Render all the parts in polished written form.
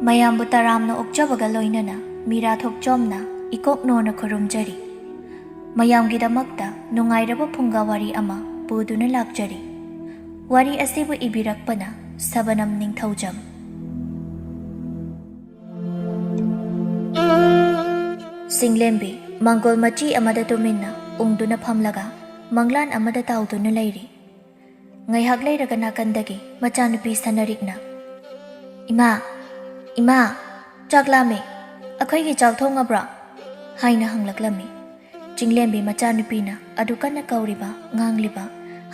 ꯃꯌꯥꯝꯕꯨ ꯇꯔꯥꯝꯅ ꯑꯣꯛꯆꯕꯒ ꯂꯣꯏꯅꯅ ꯃꯤꯔꯥ ꯊꯣꯛꯆꯣꯝꯅ ꯏꯀꯣꯛꯅꯣꯅ ꯈꯨꯔꯨꯝꯖꯔꯤ꯫ ꯃꯌꯥꯝꯒꯤꯗꯃꯛꯇ ꯅꯨꯡꯉꯥꯏꯔꯕ ꯐꯨꯡꯒꯥ ꯋꯥꯔꯤ ꯑꯃ ꯄꯨꯗꯨꯅ ꯂꯥꯛꯆꯔꯤ꯫ ꯋꯥꯔꯤ ꯑꯁꯤꯕꯨ ꯏꯕꯤꯔꯛꯄꯅ ꯁꯕꯅꯝ ꯅꯤꯡꯊꯧꯖꯝ꯫ ꯆꯤꯡꯂꯦꯝꯕꯤ ꯃꯪꯒꯣꯜ ꯃꯆꯤ ꯑꯃꯗ ꯇꯨꯃꯤꯟꯅ ꯎꯪꯗꯨꯅ ꯐꯝꯂꯒ ꯃꯪꯂꯥꯟ ꯑꯃꯗ ꯇꯥꯎꯗꯨꯅ ꯂꯩꯔꯤ꯫ ꯉꯥꯏꯍꯥꯛ ꯂꯩꯔꯒ ꯅꯥꯀꯟꯗꯒꯤ ꯃꯆꯥꯅꯨꯄꯤ ꯁꯅꯔꯤꯛꯅ "ꯏꯃꯥ, ꯏꯃꯥ, ꯆꯥꯛ ꯂꯥꯝꯃꯦ, ꯑꯩꯈꯣꯏꯒꯤ ꯆꯥꯛ ꯊꯣꯡꯉꯕ꯭ꯔꯥ?" ꯍꯥꯏꯅ ꯍꯪꯂꯛꯂꯝꯃꯤ꯫ ꯆꯤꯡꯂꯦꯝꯕꯤ ꯃꯆꯥꯅꯨꯄꯤꯅ ꯑꯗꯨ ꯀꯟꯅ ꯀꯧꯔꯤꯕ, ꯉꯥꯡꯂꯤꯕ,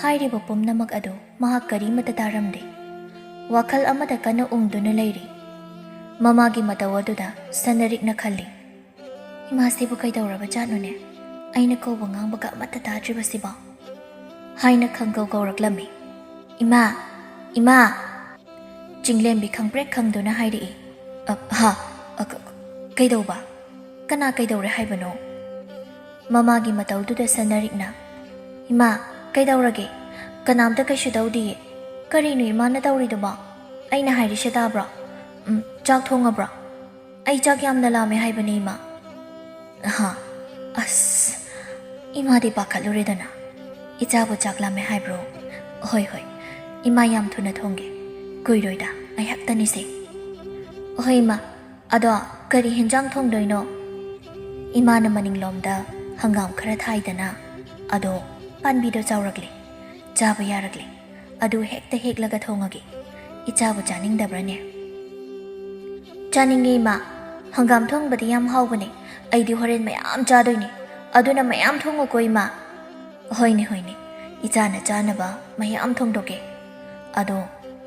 ꯍꯥꯏꯔꯤꯕ ꯄꯨꯝꯅꯃꯛ ꯑꯗꯨ ꯃꯍꯥꯛ ꯀꯔꯤꯃꯠꯇ ꯇꯥꯔꯝꯗꯦ꯫ ꯋꯥꯈꯜ ꯑꯃꯗ ꯀꯟꯅ ꯎꯪꯗꯨꯅ ꯂꯩꯔꯤ꯫ ꯃꯃꯥꯒꯤ ꯃꯇꯧ ꯑꯗꯨꯗ ꯁꯅꯔꯤꯛꯅ ꯈꯜꯂꯤ, "ꯏꯃꯥꯁꯤꯕꯨ ꯀꯩꯗꯧꯔꯕ ꯖꯥꯠꯅꯣꯅꯦ? ꯑꯩꯅ ꯀꯧꯕ ꯉꯥꯡꯕꯒ ꯑꯃꯠꯇ ꯇꯥꯗ꯭ꯔꯤꯕꯁꯤꯕꯣ?" ꯍꯥꯏꯅ ꯈꯪꯀꯧ ꯀꯧꯔꯛꯂꯝꯃꯤ꯫ "ꯏꯃꯥ, ꯏꯃꯥ!" ꯆꯤꯡꯂꯦꯝꯕꯤ ꯈꯪꯄ꯭ꯔꯦꯛ ꯈꯪꯗꯨꯅ ꯍꯥꯏꯔꯛꯏ꯫ "ꯀꯩꯗꯧꯕ? ꯀꯅꯥ ꯀꯩꯗꯧꯔꯦ ꯍꯥꯏꯕꯅꯣ?" ꯃꯃꯥꯒꯤ ꯃꯇꯧꯗꯨꯗ ꯁꯅꯔꯤꯛꯅ, "ꯏꯃꯥ, ꯀꯩꯗꯧꯔꯒꯦ? ꯀꯅꯥꯝꯇ ꯀꯩꯁꯨ ꯇꯧꯗꯤꯌꯦ꯫ ꯀꯔꯤꯅꯣ ꯏꯃꯥꯅ ꯇꯧꯔꯤꯗꯨꯕꯣ? ꯑꯩꯅ ꯍꯥꯏꯔꯤꯁꯦ ꯇꯥꯕ꯭ꯔꯣ? ꯆꯥꯛ ꯊꯣꯡꯉꯕ꯭ꯔꯣ? ꯑꯩ ꯆꯥꯛ ꯌꯥꯝꯅ ꯂꯥꯝꯃꯦ ꯍꯥꯏꯕꯅꯦ ꯏꯃꯥ." ꯑꯁ, ꯏꯃꯥꯗꯤ ꯄꯥꯈꯠꯂꯨꯔꯦꯗꯅ꯫ "ꯏꯆꯥꯕꯨ ꯆꯥꯛ ꯂꯥꯝꯃꯦ ꯍꯥꯏꯕ꯭ꯔꯣ? ꯍꯣꯏ ꯍꯣꯏ, ꯏꯃꯥ ꯌꯥꯝ ꯊꯨꯅ ꯊꯣꯡꯒꯦ, ꯀꯨꯏꯔꯣꯏꯗ, ꯉꯥꯏꯍꯥꯛꯇꯅꯤꯁꯦ." "ꯍꯣꯏ ꯏꯃꯥ, ꯑꯗꯣ ꯀꯔꯤ ꯍꯦꯟꯖꯥꯡ ꯊꯣꯡꯗꯣꯏꯅꯣ?" "ꯏꯃꯥꯅ ꯃꯅꯤꯡꯂꯣꯝꯗ ꯍꯪꯒꯥꯝ ꯈꯔ ꯊꯥꯏꯗꯅ, ꯑꯗꯣ ꯄꯥꯟꯕꯤꯗꯣ ꯆꯥꯎꯔꯛꯂꯦ, ꯆꯥꯕ ꯌꯥꯔꯛꯂꯦ, ꯑꯗꯨ ꯍꯦꯛꯇ ꯍꯦꯛꯂꯒ ꯊꯣꯡꯉꯒꯦ꯫ ꯏꯆꯥꯕꯨ ꯆꯥꯅꯤꯡꯗꯕ꯭ꯔꯅꯦ?" "ꯆꯥꯅꯤꯡꯉꯦ ꯏꯃꯥ, ꯍꯪꯒꯥꯝ ꯊꯣꯡꯕꯗꯤ ꯌꯥꯝ ꯍꯥꯎꯕꯅꯦ, ꯑꯩꯗꯤ ꯍꯣꯔꯦꯟ ꯃꯌꯥꯝ ꯆꯥꯗꯣꯏꯅꯦ, ꯑꯗꯨꯅ ꯃꯌꯥꯝ ꯊꯣꯡꯉꯨꯀꯣ ꯏꯃꯥ." "ꯍꯣꯏꯅꯦ ꯍꯣꯏꯅꯦ, ꯏꯆꯥꯅ ꯆꯥꯅꯕ ꯃꯌꯥꯝ ꯊꯣꯡꯗꯣꯛꯀꯦ꯫ ꯑꯗꯣ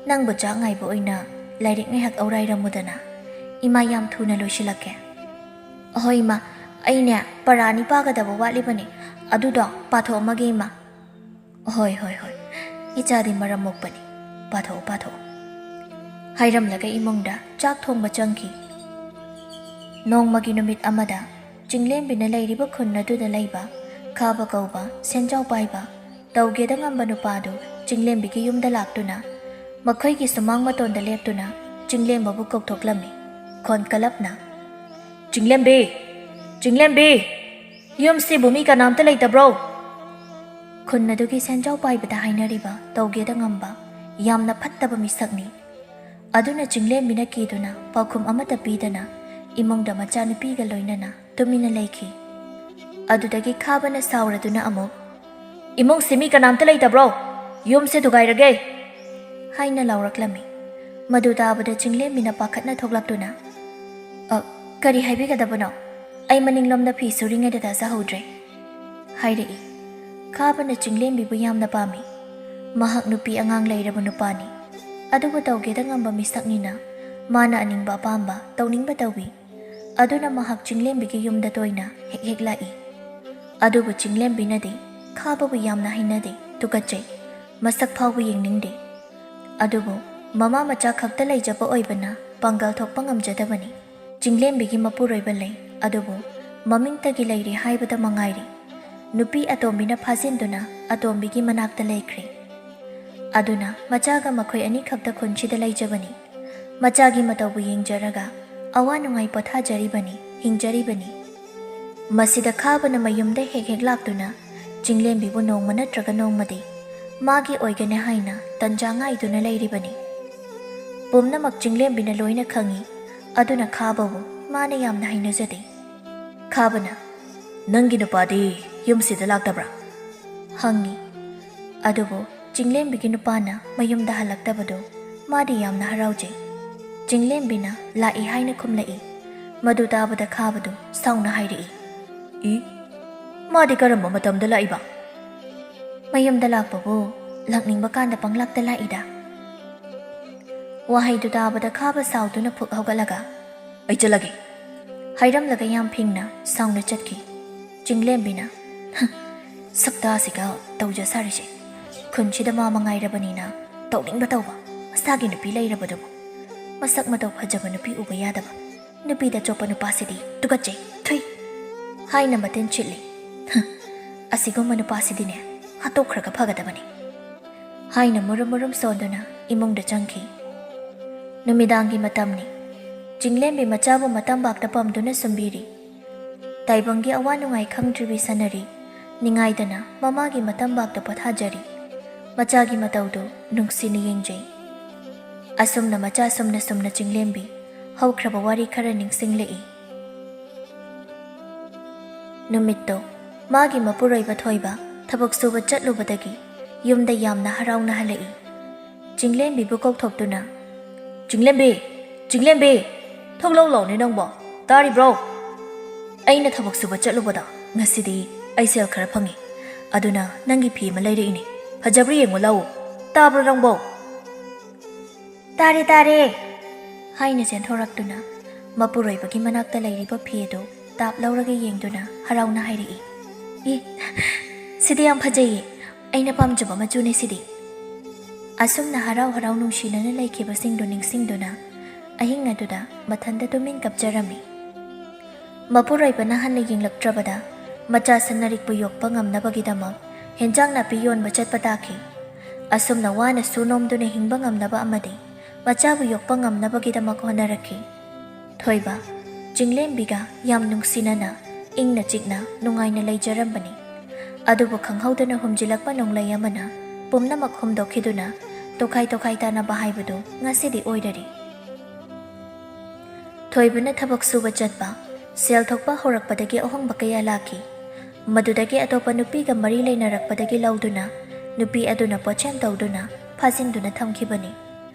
ꯅꯪꯕꯨ ꯆꯥꯛ ꯉꯥꯏꯕ ꯑꯣꯏꯅ ꯂꯥꯏꯔꯤꯛ ꯉꯥꯏꯍꯥꯛ ꯑꯧꯔꯥꯏꯔꯝꯃꯨꯗꯅ, ꯏꯃꯥ ꯌꯥꯝ ꯊꯨꯅ ꯂꯣꯏꯁꯤꯜꯂꯛꯀꯦ." "ꯍꯣꯏ ꯏꯃꯥ, ꯑꯩꯅꯦ ꯄꯔꯥ 2 ꯄꯥꯒꯗꯕ ꯋꯥꯠꯂꯤꯕꯅꯦ, ꯑꯗꯨꯗꯣ ꯄꯥꯊꯣꯛꯑꯝꯃꯒꯦ ꯏꯃꯥ." "ꯍꯣꯏ ꯍꯣꯏ ꯍꯣꯏ, ꯏꯆꯥꯗꯤ ꯃꯔꯝ ꯃꯣꯛꯄꯅꯤ, ꯄꯥꯊꯣꯛꯑꯣ ꯄꯥꯊꯣꯛꯑꯣ." ꯍꯥꯏꯔꯝꯂꯒ ꯏꯃꯨꯡꯗ ꯆꯥꯛ ꯊꯣꯡꯕ ꯆꯪꯈꯤ꯫ ꯅꯣꯡꯃꯒꯤ ꯅꯨꯃꯤꯠ ꯑꯃꯗ ꯆꯤꯡꯂꯦꯝꯕꯤꯅ ꯂꯩꯔꯤꯕ ꯈꯨꯟ ꯑꯗꯨꯗ ꯂꯩꯕ ꯈꯥꯕ ꯀꯧꯕ ꯁꯦꯟꯖꯥꯎ ꯄꯥꯏꯕ ꯇꯧꯒꯦꯗ ꯉꯝꯕ ꯅꯨꯄꯥꯗꯨ ꯆꯤꯡꯂꯦꯝꯕꯤꯒꯤ ꯌꯨꯝꯗ ꯂꯥꯛꯇꯨꯅ ꯃꯈꯣꯏꯒꯤ ꯁꯨꯃꯥꯡ ꯃꯇꯣꯟꯗ ꯂꯦꯞꯇꯨꯅ ꯆꯤꯡꯂꯦꯝꯕꯕꯨ ꯀꯧꯊꯣꯛꯂꯝꯃꯤ ꯈꯣꯟ ꯀꯜꯂꯞꯅ꯫ "ꯆꯤꯡꯂꯦꯝꯕꯤ, ꯆꯤꯡꯂꯦꯝꯕꯤ, ꯌꯨꯝꯁꯤꯕꯨ ꯃꯤ ꯀꯅꯥꯝꯇ ꯂꯩꯇꯕ꯭ꯔꯣ?" ꯈꯨꯟ ꯑꯗꯨꯒꯤ ꯁꯦꯟꯖꯥꯎ ꯄꯥꯏꯕꯗ ꯍꯥꯏꯅꯔꯤꯕ ꯇꯧꯒꯦꯗ ꯉꯝꯕ ꯌꯥꯝꯅ ꯐꯠꯇꯕ ꯃꯤꯁꯛꯅꯤ꯫ ꯑꯗꯨꯅ ꯆꯤꯡꯂꯦꯝꯕꯤꯅ ꯀꯤꯗꯨꯅ ꯄꯥꯎꯈꯨꯝ ꯑꯃꯠꯇ ꯄꯤꯗꯅ ꯏꯃꯨꯡꯗ ꯃꯆꯥꯅꯨꯄꯤꯒ ꯂꯣꯏꯅꯅ ꯇꯨꯃꯤꯟꯅ ꯂꯩꯈꯤ꯫ ꯑꯗꯨꯗꯒꯤ ꯈꯥꯕꯅ ꯁꯥꯎꯔꯗꯨꯅ ꯑꯃꯨꯛ, "ꯏꯃꯨꯡꯁꯤ ꯃꯤ ꯀꯅꯥꯝꯇ ꯂꯩꯇꯕ꯭ꯔꯣ? ꯌꯨꯝꯁꯦ ꯊꯨꯒꯥꯏꯔꯒꯦ!" ꯍꯥꯏꯅ ꯂꯥꯎꯔꯛꯂꯝꯃꯤ꯫ ꯃꯗꯨ ꯇꯥꯕꯗ ꯆꯤꯡꯂꯦꯝꯕꯤꯅ ꯄꯥꯈꯠꯅ ꯊꯣꯛꯂꯛꯇꯨꯅ, "ꯀꯔꯤ ꯍꯥꯏꯕꯤꯒꯗꯕꯅꯣ? ꯑꯩ ꯃꯅꯤꯡꯂꯣꯝꯗ ꯐꯤ ꯁꯨꯔꯤꯉꯩꯗ ꯇꯥꯖꯍꯧꯗ꯭ꯔꯦ" ꯍꯥꯏꯔꯛꯏ꯫ ꯈꯥꯕꯅ ꯆꯤꯡꯂꯦꯝꯕꯤꯕꯨ ꯌꯥꯝꯅ ꯄꯥꯝꯃꯤ꯫ ꯃꯍꯥꯛ ꯅꯨꯄꯤ ꯑꯉꯥꯡ ꯂꯩꯔꯕ ꯅꯨꯄꯥꯅꯤ, ꯑꯗꯨꯕꯨ ꯇꯧꯒꯦꯗ ꯉꯝꯕ ꯃꯤꯁꯛꯅꯤꯅ ꯃꯥꯅ ꯑꯅꯤꯡꯕ ꯑꯄꯥꯝꯕ ꯇꯧꯅꯤꯡꯕ ꯇꯧꯏ꯫ ꯑꯗꯨꯅ ꯃꯍꯥꯛ ꯆꯤꯡꯂꯦꯝꯕꯤꯒꯤ ꯌꯨꯝꯗ ꯇꯣꯏꯅ ꯍꯦꯛ ꯍꯦꯛ ꯂꯥꯛꯏ꯫ ꯑꯗꯨꯕꯨ ꯆꯤꯡꯂꯦꯝꯕꯤꯅꯗꯤ ꯈꯥꯕꯕꯨ ꯌꯥꯝꯅ ꯍꯩꯅꯗꯦ, ꯇꯨꯀꯠꯆꯩ, ꯃꯁꯛ ꯐꯥꯎꯕ ꯌꯦꯡꯅꯤꯡꯗꯦ꯫ ꯑꯗꯨꯕꯨ ꯃꯃꯥ ꯃꯆꯥ ꯈꯛꯇ ꯂꯩꯖꯕ ꯑꯣꯏꯕꯅ ꯄꯥꯡꯒꯜ ꯊꯣꯛꯄ ꯉꯝꯖꯗꯕꯅꯤ꯫ ꯆꯤꯡꯂꯦꯝꯕꯤꯒꯤ ꯃꯄꯨꯔꯣꯏꯕ ꯂꯩ, ꯑꯗꯨꯕꯨ ꯃꯃꯤꯡꯇꯒꯤ ꯂꯩꯔꯤ ꯍꯥꯏꯕꯗ ꯃꯉꯥꯏꯔꯤ꯫ ꯅꯨꯄꯤ ꯑꯇꯣꯝꯕꯤꯅ ꯐꯥꯖꯤꯟꯗꯨꯅ ꯑꯇꯣꯝꯕꯤꯒꯤ ꯃꯅꯥꯛꯇ ꯂꯩꯈ꯭ꯔꯦ꯫ ꯑꯗꯨꯅ ꯃꯆꯥꯒ ꯃꯈꯣꯏ ꯑꯅꯤꯈꯛꯇ ꯈꯨꯟꯁꯤꯗ ꯂꯩꯖꯕꯅꯤ꯫ ꯃꯆꯥꯒꯤ ꯃꯇꯧꯕꯨ ꯌꯦꯡꯖꯔꯒ ꯑꯋꯥ ꯅꯨꯡꯉꯥꯏ ꯄꯣꯊꯥꯖꯔꯤꯕꯅꯤ, ꯍꯤꯡꯖꯔꯤꯕꯅꯤ꯫ ꯃꯁꯤꯗ ꯈꯥꯕꯅ ꯃꯌꯨꯝꯗ ꯍꯦꯛ ꯍꯦꯛ ꯂꯥꯛꯇꯨꯅ ꯆꯤꯡꯂꯦꯝꯕꯤꯕꯨ ꯅꯣꯡꯃ ꯅꯠꯇ꯭ꯔꯒ ꯅꯣꯡꯃꯗꯤ ꯃꯥꯒꯤ ꯑꯣꯏꯒꯅꯤ ꯍꯥꯏꯅ ꯇꯟꯖꯥ ꯉꯥꯏꯗꯨꯅ ꯂꯩꯔꯤꯕꯅꯤ꯫ ꯄꯨꯝꯅꯃꯛ ꯆꯤꯡꯂꯦꯝꯕꯤꯅ ꯂꯣꯏꯅ ꯈꯪꯏ, ꯑꯗꯨꯅ ꯈꯥꯕꯕꯨ ꯃꯥꯅ ꯌꯥꯝꯅ ꯍꯩꯅꯖꯗꯦ꯫ ꯈꯥꯕꯅ, "ꯅꯪꯒꯤ ꯅꯨꯄꯥꯗꯤ ꯌꯨꯝꯁꯤꯗ ꯂꯥꯛꯇꯕ꯭ꯔꯥ?" ꯍꯪꯉꯤ꯫ ꯑꯗꯨꯕꯨ ꯆꯤꯡꯂꯦꯝꯕꯤꯒꯤ ꯅꯨꯄꯥꯅ ꯃꯌꯨꯝꯗ ꯍꯜꯂꯛꯇꯕꯗꯨ ꯃꯥꯗꯤ ꯌꯥꯝꯅ ꯍꯔꯥꯎꯖꯩ꯫ ꯆꯤꯡꯂꯦꯝꯕꯤꯅ ꯂꯥꯛꯏ ꯍꯥꯏꯅ ꯈꯨꯝꯂꯛꯏ꯫ ꯃꯗꯨ ꯇꯥꯕꯗ ꯈꯥꯕꯗꯨ ꯁꯥꯎꯅ ꯍꯥꯏꯔꯛꯏ, "ꯃꯥꯗꯤ ꯀꯔꯝꯕ ꯃꯇꯝꯗ ꯂꯥꯛꯏꯕ?" "ꯃꯌꯨꯝꯗ ꯂꯥꯛꯄꯕꯨ ꯂꯥꯛꯅꯤꯡꯕ ꯀꯥꯟꯗ ꯄꯪꯂꯥꯛꯇ ꯂꯥꯛꯏꯗ." ꯋꯥꯍꯩꯗꯨ ꯇꯥꯕꯗ ꯈꯥꯕ ꯁꯥꯎꯗꯨꯅ ꯐꯨꯛ ꯍꯧꯒꯠꯂꯒ, "ꯑꯩ ꯆꯠꯂꯒꯦ" ꯍꯥꯏꯔꯝꯂꯒ ꯌꯥꯝ ꯐꯤꯡꯅ ꯁꯥꯎꯅ ꯆꯠꯈꯤ꯫ ꯆꯤꯡꯂꯦꯝꯕꯤꯅ, "ꯁꯛꯇꯥꯁꯤꯒ ꯇꯧꯖ ꯁꯥꯔꯤꯁꯦ, ꯈꯨꯟꯁꯤꯗ ꯃꯥ ꯃꯉꯥꯏꯔꯕꯅꯤꯅ ꯇꯧꯅꯤꯡꯕ ꯇꯧꯕ, ꯃꯁꯥꯒꯤ ꯅꯨꯄꯤ ꯂꯩꯔꯕꯗꯨꯕꯨ, ꯃꯁꯛ ꯃꯇꯧ ꯐꯖꯕ ꯅꯨꯄꯤ ꯎꯕ ꯌꯥꯗꯕ, ꯅꯨꯄꯤꯗ ꯆꯣꯞꯄ ꯅꯨꯄꯥꯁꯤꯗꯤ ꯇꯨꯀꯠꯆꯩ, ꯊꯨꯏ" ꯍꯥꯏꯅ ꯃꯇꯤꯟ ꯆꯤꯠꯂꯤ꯫ "ꯑꯁꯤꯒꯨꯝꯕ ꯅꯨꯄꯥꯁꯤꯗꯤꯅꯦ ꯍꯥꯠꯇꯣꯛꯈ꯭ꯔꯒ ꯐꯒꯗꯕꯅꯤ" ꯍꯥꯏꯅ ꯃꯨꯔꯨꯝ ꯃꯨꯔꯨꯝ ꯁꯣꯟꯗꯨꯅ ꯏꯃꯨꯡꯗ ꯆꯪꯈꯤ꯫ ꯅꯨꯃꯤꯗꯥꯡꯒꯤ ꯃꯇꯝꯅꯤ꯫ ꯆꯤꯡꯂꯦꯝꯕꯤ ꯃꯆꯥꯕꯨ ꯃꯇꯝꯕꯥꯛꯇ ꯄꯝꯗꯨꯅ ꯁꯨꯝꯕꯤꯔꯤ ꯇꯥꯏꯕꯪꯒꯤ ꯑꯋꯥ ꯅꯨꯡꯉꯥꯏ ꯈꯪꯗ꯭ꯔꯤꯕꯤ ꯁꯥꯟꯅꯔꯤ ꯅꯤꯡꯉꯥꯏꯗꯅ ꯃꯃꯥꯒꯤ ꯃꯇꯝꯕꯥꯛꯇ ꯄꯣꯊꯥꯖꯔꯤ ꯃꯆꯥꯒꯤ ꯃꯇꯧꯗꯨ ꯅꯨꯡꯁꯤꯅ ꯌꯦꯡꯖꯩ ꯑꯁꯨꯝꯅ ꯃꯆꯥ ꯁꯨꯝꯅ ꯆꯤꯡꯂꯦꯝꯕꯤ ꯍꯧꯈ꯭ꯔꯕ ꯋꯥꯔꯤ ꯈꯔ ꯅꯤꯡꯁꯤꯡꯂꯛꯏ ꯅꯨꯃꯤꯠꯇꯣ ꯃꯥꯒꯤ ꯃꯄꯨꯔꯣꯏꯕ ꯊꯣꯏꯕ ꯊꯕꯛ ꯁꯨꯕ ꯆꯠꯂꯨꯕꯗꯒꯤ ꯌꯨꯝꯗ ꯌꯥꯝꯅ ꯍꯔꯥꯎꯅ ꯍꯜꯂꯛꯏ ꯆꯤꯡꯂꯦꯝꯕꯤꯕꯨ ꯀꯧꯊꯣꯛꯇꯨꯅ ꯆꯤꯡꯂꯦꯝꯕꯤ ꯊꯣꯛꯂꯛ ꯂꯥꯎꯅꯦ ꯅꯪꯕꯣ ꯇꯥꯔꯤꯕ꯭ꯔꯣ ꯑꯩꯅ ꯊꯕꯛ ꯁꯨꯕ ꯆꯠꯂꯨꯕꯗ ꯉꯁꯤꯗꯤ ꯑꯩ ꯁꯦꯜ ꯈꯔ ꯐꯪꯉꯤ ꯑꯗꯨꯅ ꯅꯪꯒꯤ ꯐꯤ ꯑꯃ ꯂꯩꯔꯛꯏꯅꯤ ꯐꯖꯕ꯭ꯔꯥ ꯌꯦꯡꯉꯣ ꯂꯥꯎ ꯇꯥꯕ꯭ꯔꯣ ꯅꯪꯕꯣ ꯇꯥꯔꯦ ꯍꯥꯏꯅ ꯆꯦꯟꯊꯣꯔꯛꯇꯨꯅ ꯃꯄꯨꯔꯣꯏꯕꯒꯤ ꯃꯅꯥꯛꯇ ꯂꯩꯔꯤꯕ ꯐꯤ ꯑꯗꯨ ꯇꯥꯞ ꯂꯧꯔꯒ ꯌꯦꯡꯗꯨꯅ ꯍꯔꯥꯎꯅ ꯍꯥꯏꯔꯛꯏ ꯁꯤꯗꯤ ꯌꯥꯝ ꯐꯖꯩꯌꯦ ꯑꯩꯅ ꯄꯥꯝꯖꯕ ꯃꯆꯨꯅꯦ ꯁꯤꯗꯤ ꯑꯁꯨꯝꯅ ꯍꯔꯥꯎ ꯅꯨꯡꯁꯤꯅꯅ ꯂꯩꯈꯤꯕꯁꯤꯡꯗꯨ ꯅꯤꯡꯁꯤꯡꯗꯨꯅ ꯑꯍꯤꯡ ꯑꯗꯨꯗ ꯃꯊꯟꯇ ꯇꯨꯃꯤꯟ ꯀꯞꯆꯔꯝꯃꯤ ꯃꯄꯨꯔꯣꯏꯕꯅ ꯍꯟꯅ ꯌꯦꯡꯂꯛꯇ꯭ꯔꯕꯗ ꯃꯆꯥ ꯁꯟꯅꯔꯤꯛꯄꯨ ꯌꯣꯛꯄ ꯉꯝꯅꯕꯒꯤꯗꯃꯛ ꯍꯦꯟꯖꯥꯡ ꯅꯥꯄꯤ ꯌꯣꯟꯕ ꯆꯠꯄ ꯇꯥꯈꯤ ꯑꯁꯨꯝꯅ ꯋꯥꯅ ꯁꯨ ꯅꯣꯝꯗꯨꯅ ꯍꯤꯡꯕ ꯉꯝꯅꯕ ꯑꯃꯗꯤ ꯃꯆꯥꯕꯨ ꯌꯣꯛꯄ ꯉꯝꯅꯕꯒꯤꯗꯃꯛ ꯍꯣꯠꯅꯔꯛꯈꯤ ꯊꯣꯏꯕ ꯆꯤꯡꯂꯦꯝꯕꯤꯒ ꯌꯥꯝ ꯅꯨꯡꯁꯤꯅꯅ ꯏꯪꯅ ꯆꯤꯛꯅ ꯅꯨꯡꯉꯥꯏꯅ ꯂꯩꯖꯔꯝꯕꯅꯤ ꯑꯗꯨꯕꯨ ꯈꯪꯍꯧꯗꯅ ꯍꯨꯝꯖꯤꯜꯂꯛꯄ ꯅꯣꯡꯂꯩ ꯑꯃꯅ ꯄꯨꯝꯅꯃꯛ ꯍꯨꯝꯗꯣꯛꯈꯤꯗꯨꯅ ꯇꯣꯈꯥꯏ ꯇꯥꯅꯕ ꯍꯥꯏꯕꯗꯨ ꯉꯁꯤꯗꯤ ꯑꯣꯏꯔꯔꯤ ꯊꯣꯏꯕꯅ ꯊꯕꯛ ꯁꯨꯕ ꯆꯠꯄ ꯁꯦꯜ ꯊꯣꯛꯄ ꯍꯧꯔꯛꯄꯗꯒꯤ ꯑꯍꯣꯡꯕ ꯀꯌా ꯂꯥꯛꯈꯤ ꯃꯗꯨꯗꯒꯤ ꯑꯇꯣꯞꯄ ꯅꯨꯄꯤꯒ ꯃꯔꯤ ꯂꯩꯅꯔꯛꯄꯗꯒꯤ ꯂꯧꯗꯨꯅ ꯅꯨꯄꯤ ꯑꯗꯨꯅ ꯄꯣꯠꯁꯦꯝ ꯇꯧꯗꯨꯅ ꯐꯥꯖꯤꯟꯗꯨꯅ ꯊꯝꯈꯤꯕꯅꯤ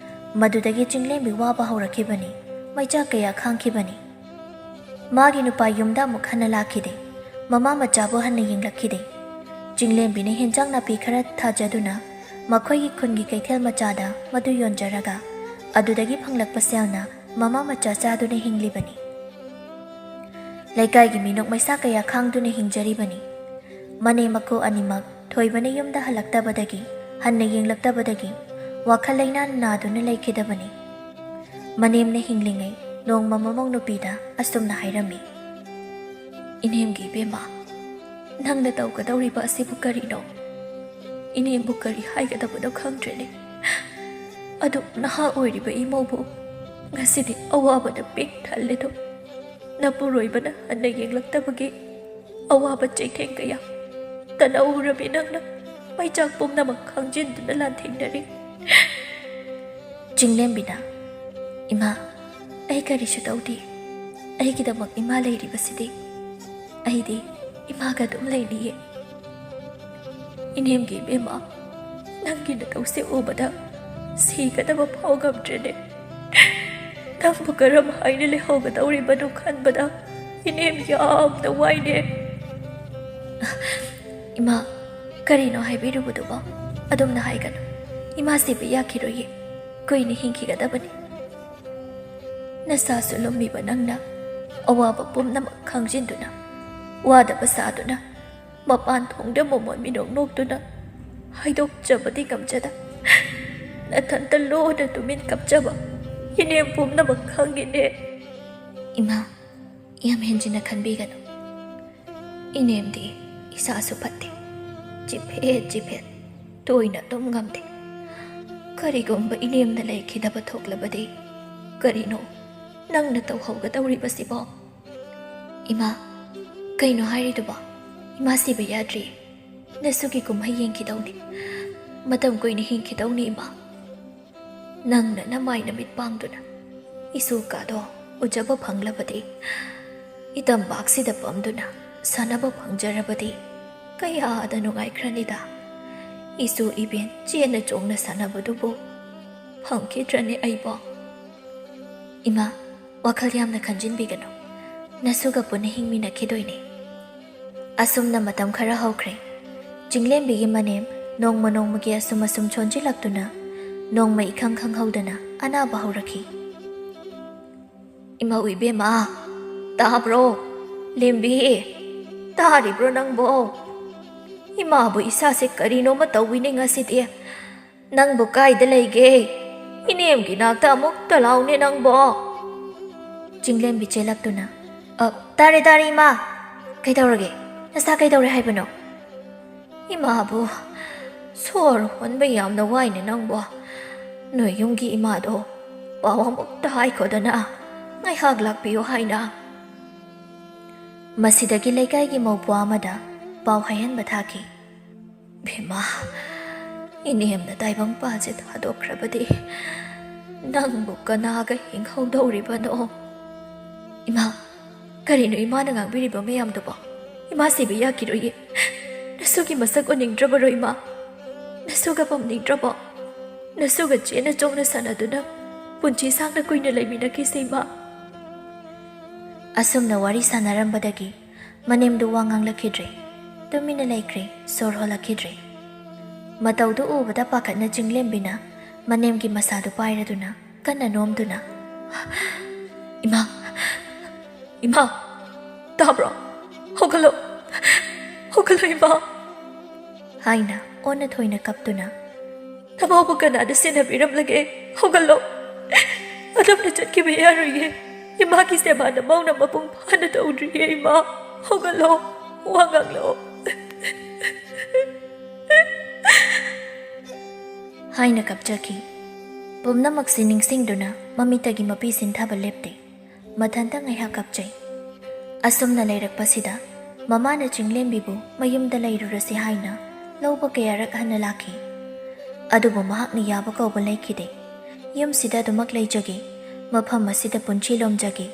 ꯃꯗꯨꯗꯒꯤ ꯆꯤꯡꯂꯦꯝꯕꯤ ꯋꯥꯕ ꯍꯧꯔꯛꯈꯤꯕꯅꯤ ꯃꯩꯆꯥꯛ ꯀꯌꯥ ꯈꯥꯡꯈꯤꯕꯅꯤ ꯃꯥꯒꯤ ꯅꯨꯄꯥ ꯌꯨꯝꯗ ꯑꯃꯨꯛ ꯍꯟꯅ ꯂꯥꯛꯈꯤꯗꯦ ꯃꯃꯥ ꯃꯆꯥꯕꯨ ꯍꯟꯅ ꯌꯦꯡꯂꯛꯈꯤꯗꯦ ꯆꯤꯡꯂꯦꯝꯕꯤꯅ ꯍꯦꯟꯖꯥꯡ ꯅꯥꯄꯤ ꯈꯔ ꯊꯥꯖꯗꯨꯅ ꯃꯈꯣꯏꯒꯤ ꯈꯨꯟꯒꯤ ꯀꯩꯊꯦꯜ ꯃꯆꯥꯗ ꯃꯗꯨ ꯌꯣꯟꯖꯔꯒ ꯑꯗꯨꯗꯒꯤ ꯐꯪꯂꯛꯄ ꯁꯦꯜꯅ ꯃꯃꯥ ꯃꯆꯥ ꯆꯥꯗꯨꯅ ꯍꯤꯡꯂꯤꯕꯅꯤ ꯂꯩꯀꯥꯏꯒꯤ ꯃꯤꯅꯣꯛ ꯃꯩꯁꯥ ꯀꯌꯥ ꯈꯥꯡꯗꯨꯅ ꯍꯤꯡꯖꯔꯤꯕꯅꯤ ꯃꯅꯦ ꯃꯀꯨ ꯑꯅꯤꯃꯛ ꯊꯣꯏꯕꯅ ꯌꯨꯝꯗ ꯍꯜꯂꯛꯇꯕꯗꯒꯤ ꯍꯟꯅ ꯌꯦꯡꯂꯛꯇꯕꯗꯒꯤ ꯋꯥꯈꯜ ꯂꯩꯅꯥ ꯅꯥꯗꯨꯅ ꯂꯩꯈꯤꯗꯕꯅꯤ ꯃꯅꯦꯝꯅ ꯍꯤꯡꯂꯤꯉꯩ ꯅꯣꯡꯃ ꯃꯃꯧ ꯅꯨꯄꯤꯗ ꯑꯁꯨꯝꯅ ꯍꯥꯏꯔꯝꯃꯤ ꯏꯅꯦꯝꯒꯤ ꯏꯕꯦꯝꯃ ꯅꯪꯅ ꯇꯧꯒꯗꯧꯔꯤꯕ ꯑꯁꯤꯕꯨ ꯀꯔꯤꯅꯣ ꯏꯅꯦꯝꯕꯨ ꯀꯔꯤ ꯍꯥꯏꯒꯗꯕꯅꯣ ꯈꯪꯗ꯭ꯔꯦꯅꯦ ꯑꯗꯨ ꯅꯍꯥ ꯑꯣꯏꯔꯤꯕ ꯏꯃꯧꯕꯨ ꯉꯁꯤꯗꯤ ꯑꯋꯥꯕꯗ ꯄꯤꯛ ꯊꯜꯂꯦꯗꯣ ꯅꯄꯨꯔꯣꯏꯕꯅ ꯍꯟꯅ ꯌꯦꯡꯂꯛꯇꯕꯒꯤ ꯑꯋꯥꯕ ꯆꯩꯊꯦꯡ ꯀꯌꯥ ꯇꯅꯧꯔꯕꯤ ꯅꯪꯅ ꯃꯩꯆꯥꯛ ꯄꯨꯝꯅꯃꯛ ꯈꯪꯖꯤꯟꯗꯨꯅ ꯂꯥꯟꯊꯦꯡꯅꯔꯤ ꯆꯤꯡꯂꯦꯝꯕꯤꯅ ꯏꯃꯥ ꯑꯩ ꯀꯔꯤꯁꯨ ꯇꯧꯗꯦ ꯑꯩꯒꯤꯗꯃꯛ ꯏꯃꯥ ꯂꯩꯔꯤꯕꯁꯤꯗꯤ ꯑꯩꯗꯤ ꯏꯃꯥꯒ ꯑꯗꯨꯝ ꯂꯩꯅꯤꯌꯦ ꯏꯅꯦꯝꯒꯤ ꯏꯕꯦꯝꯃ ꯅꯪꯒꯤ ꯅꯇꯧꯁꯦ ꯎꯕꯗ ꯁꯤꯒꯗꯕ ꯐꯥꯎ ꯉꯝꯗ꯭ꯔꯦꯅꯦ ꯅꯪꯕꯨ ꯀꯔꯝ ꯍꯥꯏꯅ ꯂꯩꯍꯧꯒꯗꯧꯔꯤꯕꯅꯣ ꯈꯟꯕꯗ ꯏꯅꯦꯝ ꯌꯥꯝꯅ ꯋꯥꯏꯅꯦ ꯏꯃꯥ ꯀꯔꯤꯅꯣ ꯍꯥꯏꯕꯤꯔꯨꯕꯗꯨꯕꯣ ꯑꯗꯨꯝꯅ ꯍꯥꯏꯒꯅꯨ ꯏꯃꯥ ꯁꯤꯕ ꯌꯥꯈꯤꯔꯣꯏꯌꯦ ꯀꯨꯏꯅ ꯍꯤꯡꯈꯤꯒꯗꯕꯅꯤ ꯅꯁꯥꯁꯨ ꯂꯨꯝꯃꯤꯕ ꯅꯪꯅ ꯑꯋꯥꯕ ꯄꯨꯝꯅꯃꯛ ꯈꯪꯖꯤꯟꯗꯨꯅ ꯋꯥꯗꯕ ꯁꯥꯗꯨꯅ ꯃꯄꯥꯟ ꯊꯣꯡꯗ ꯃꯣꯃꯣꯟ ꯃꯤꯅꯣꯛ ꯅꯣꯛꯇꯨꯅ ꯍꯥꯏꯗꯣꯛꯆꯕꯗꯤ ꯉꯝꯖꯗ ꯅꯊꯟꯇ ꯂꯣꯟꯅ ꯇꯨꯃꯤꯟ ꯀꯞꯆꯕ ꯏꯅꯦꯝ ꯄꯨꯝꯅꯃꯛ ꯈꯪꯉꯤꯅꯦ ꯏꯃꯥ ꯌꯥꯝ ꯍꯦꯟꯖꯤꯟꯅ ꯈꯟꯕꯤꯒꯅꯨ ꯏꯅꯦꯝꯗꯤ ꯏꯁꯥꯁꯨ ꯐꯠꯇꯦ ꯆꯤꯐꯦꯠ ꯇꯣꯏꯅ ꯑꯗꯨꯝ ꯉꯝꯗꯦ ꯀꯔꯤꯒꯨꯝꯕ ꯏꯅꯦꯝꯅ ꯂꯩꯈꯤꯗꯕ ꯊꯣꯛꯂꯕꯗꯤ ꯀꯔꯤꯅꯣ ꯅꯪꯅ ꯇꯧꯍꯧꯒꯗꯧꯔꯤꯕꯁꯤꯕꯣ ꯏꯃꯥ ꯀꯩꯅꯣ ꯍꯥꯏꯔꯤꯗꯨꯕꯣ ꯏꯃꯥ ꯁꯤꯕ ꯌꯥꯗ꯭ꯔꯤ ꯅꯁꯨꯒꯤ ꯀꯨꯝꯍꯩ ꯌꯦꯡꯈꯤꯗꯧꯅꯤ ꯃꯇꯝ ꯀꯨꯏꯅ ꯍꯤꯡꯈꯤꯗꯧꯅꯤ ꯏꯃꯥ ꯅꯪꯅ ꯅꯃꯥꯏ ꯅꯃꯤꯠ ꯄꯥꯡꯗꯨꯅ ꯏꯁꯨꯀꯥꯗꯣ ꯎꯖꯕ ꯐꯪꯂꯕꯗꯤ ꯏꯇꯝꯕꯥꯛꯁꯤꯗ ꯄꯝꯗꯨꯅ ꯁꯥꯟꯅꯕ ꯐꯪꯖꯔꯕꯗꯤ ꯀꯌꯥꯗ ꯅꯨꯡꯉꯥꯏꯈ꯭ꯔꯅꯤꯗ ꯏꯁꯨ ꯏꯕꯦꯟ ꯆꯦꯟꯅ ꯆꯣꯡꯅ ꯁꯥꯟꯅꯕꯗꯨꯕꯨ ꯐꯪꯈꯤꯗ꯭ꯔꯅꯤ ꯑꯩꯕꯣ ꯏꯃꯥ ꯋꯥꯈꯜ ꯌꯥꯝꯅ ꯈꯟꯖꯤꯟꯕꯤꯒꯅꯨ ꯅꯁꯨꯒ ꯄꯨꯟꯅ ꯍꯤꯡꯃꯤꯟꯅꯈꯤꯗꯣꯏꯅꯤ ꯑꯁꯨꯝꯅ ꯃꯇꯝ ꯈꯔ ꯍꯧꯈ꯭ꯔꯦ ꯆꯤꯡꯂꯦꯝꯕꯤꯒꯤ ꯃꯅꯦꯝ ꯅꯣꯡꯃꯒꯤ ꯑꯁꯨꯝ ꯁꯣꯟꯖꯤꯜꯂꯛꯇꯨꯅ ꯅꯣꯡꯃ ꯏꯈꯪ ꯈꯪꯍꯧꯗꯅ ꯑꯅꯥꯕ ꯍꯧꯔꯛꯈꯤ ꯏꯃꯧ ꯏꯕꯦꯝꯃ ꯇꯥꯕ꯭ꯔꯣ ꯂꯦꯝꯕꯤ ꯇꯥꯔꯤꯕ꯭ꯔꯣ ꯅꯪꯕꯣ ꯏꯃꯥꯕꯨ ꯏꯁꯥꯁꯦ ꯀꯔꯤꯅꯣꯃ ꯇꯧꯋꯤꯅꯦ ꯉꯁꯤꯗꯤ ꯅꯪꯕꯨ ꯀꯥꯏꯗ ꯂꯩꯒꯦ ꯏꯅꯦꯝꯒꯤ ꯅꯥꯛꯇ ꯑꯃꯨꯛꯇ ꯂꯥꯎꯅꯦ ꯅꯪꯕꯣ ꯆꯤꯡꯂꯦꯝꯕꯤ ꯆꯦꯜꯂꯛꯇꯨꯅ ꯇꯥꯔꯦ ꯏꯃꯥ ꯀꯩꯗꯧꯔꯒꯦ ꯅꯁꯥ ꯀꯩꯗꯧꯔꯦ ꯍꯥꯏꯕꯅꯣ ꯏꯃꯥꯕꯨ ꯁꯣꯔ ꯍꯣꯟꯕ ꯌꯥꯝꯅ ꯋꯥꯏꯅꯦ ꯅꯪꯕꯣ ꯅꯣꯏ ꯌꯨꯝꯒꯤ ꯏꯃꯥꯗꯣ ꯄꯥꯎ ꯑꯃꯨꯛꯇ ꯍꯥꯏꯈꯣꯗꯅ ꯉꯥꯏꯍꯥꯛ ꯂꯥꯛꯄꯤꯌꯨ ꯍꯥꯏꯅ ꯃꯁꯤꯗꯒꯤ ꯂꯩꯀꯥꯏꯒꯤ ꯃꯧꯄ꯭ꯋꯥ ꯑꯃꯗ ꯄꯥꯎ ꯍꯥꯏꯍꯟꯕ ꯊꯥꯈꯤ꯫ ꯚꯦꯝꯃ, ꯏꯅꯦꯝꯅ ꯇꯥꯏꯕꯪꯄꯥꯜꯁꯦ ꯊꯥꯗꯣꯛꯈ꯭ꯔꯕꯗꯤ ꯅꯪꯕꯨ ꯀꯅꯥꯒ ꯍꯤꯡꯍꯧꯗꯧꯔꯤꯕꯅꯣ? ꯏꯃꯥ, ꯀꯔꯤꯅꯣ ꯏꯃꯥꯅ ꯉꯥꯡꯕꯤꯔꯤꯕ ꯃꯌꯥꯝꯗꯨꯕꯣ? ꯏꯃꯥ ꯁꯤꯕ ꯌꯥꯈꯤꯔꯣꯏꯌꯦ꯫ ꯅꯁꯨꯒꯤ ꯃꯁꯛ ꯎꯅꯤꯡꯗ꯭ꯔꯕꯔꯣ ꯏꯃꯥ? ꯅꯁꯨꯒ ꯄꯥꯝꯅꯤꯡꯗ꯭ꯔꯕꯣ? ꯅꯁꯨꯒ ꯆꯦꯅ ꯆꯣꯡꯅ ꯁꯥꯟꯅꯗꯨꯅ ꯄꯨꯟꯁꯤ ꯁꯥꯡꯅ ꯀꯨꯏꯅ ꯂꯩꯃꯤꯟꯅꯈꯤꯁꯦ ꯏꯃꯥ꯫ ꯑꯁꯨꯝꯅ ꯋꯥꯔꯤ ꯁꯥꯟꯅꯔꯝꯕꯗꯒꯤ ꯃꯅꯦꯝꯗꯨ ꯋꯥ ꯉꯥꯡꯂꯛꯈꯤꯗ꯭ꯔꯦ꯫ ꯇꯨꯃꯤꯟꯅ ꯂꯩꯈ꯭ꯔꯦ, ꯁꯣꯔ ꯍꯣꯜꯂꯛꯈꯤꯗ꯭ꯔꯦ꯫ ꯃꯇꯧꯗꯨ ꯎꯕꯗ ꯄꯥꯈꯠꯅ ꯆꯤꯡꯂꯦꯝꯕꯤꯅ ꯃꯅꯦꯝꯒꯤ ꯃꯁꯥꯗꯨ ꯄꯥꯏꯔꯗꯨꯅ ꯀꯟꯅ ꯅꯣꯝꯗꯨꯅ "ꯏꯃꯥ, ꯏꯃꯥ, ꯇꯥꯕ꯭ꯔꯣ? ꯍꯧꯒꯠꯂꯣ, ꯍꯧꯒꯠꯂꯣ ꯏꯃꯥ" ꯍꯥꯏꯅ ꯑꯣꯟꯅ ꯊꯣꯏꯅ ꯀꯞꯇꯨꯅ "ꯅꯃꯧꯕꯨ ꯀꯅꯥꯗ ꯁꯦꯟꯅꯕꯤꯔꯝꯂꯒꯦ? ꯍꯧꯒꯠꯂꯣ, ꯑꯗꯨꯝꯅ ꯆꯠꯈꯤꯕ ꯌꯥꯔꯣꯏꯌꯦ꯫ ꯏꯃꯥꯒꯤ ꯁꯦꯕꯥ ꯅꯃꯧꯅ ꯃꯄꯨꯡ ꯐꯥꯅ ꯇꯧꯗ꯭ꯔꯤꯌꯦ ꯏꯃꯥ꯫ ꯍꯧꯒꯠꯂꯣ, ꯋꯥ ꯉꯥꯡꯂꯣ" ꯍꯥꯏꯅ ꯀꯞꯆꯈꯤ꯫ ꯄꯨꯝꯅꯃꯛꯁꯤ ꯅꯤꯡꯁꯤꯡꯗꯨꯅ ꯃꯃꯤꯠꯇꯒꯤ ꯃꯄꯤ ꯁꯤꯟꯊꯕ ꯂꯦꯞꯇꯦ꯫ ꯃꯊꯟꯇ ꯉꯥꯏꯍꯥꯛ ꯀꯞꯆꯩ꯫ ꯑꯁꯨꯝꯅ ꯂꯩꯔꯛꯄꯁꯤꯗ ꯃꯃꯥꯅ ꯆꯤꯡꯂꯦꯝꯕꯤꯕꯨ ꯃꯌꯨꯝꯗ ꯂꯩꯔꯨꯔꯁꯤ ꯍꯥꯏꯅ ꯂꯧꯕ ꯀꯌꯥꯔꯛ ꯍꯟꯅ ꯂꯥꯛꯈꯤ꯫ ꯑꯗꯨꯕꯨ ꯃꯍꯥꯛꯅ ꯌꯥꯕ ꯀꯧꯕ ꯂꯩꯈꯤꯗꯦ꯫ ꯌꯨꯝꯁꯤꯗ ꯑꯗꯨꯃꯛ ꯂꯩꯖꯒꯦ, ꯃꯐꯝ ꯑꯁꯤꯗ ꯄꯨꯟꯁꯤ ꯂꯣꯝꯖꯒꯦ,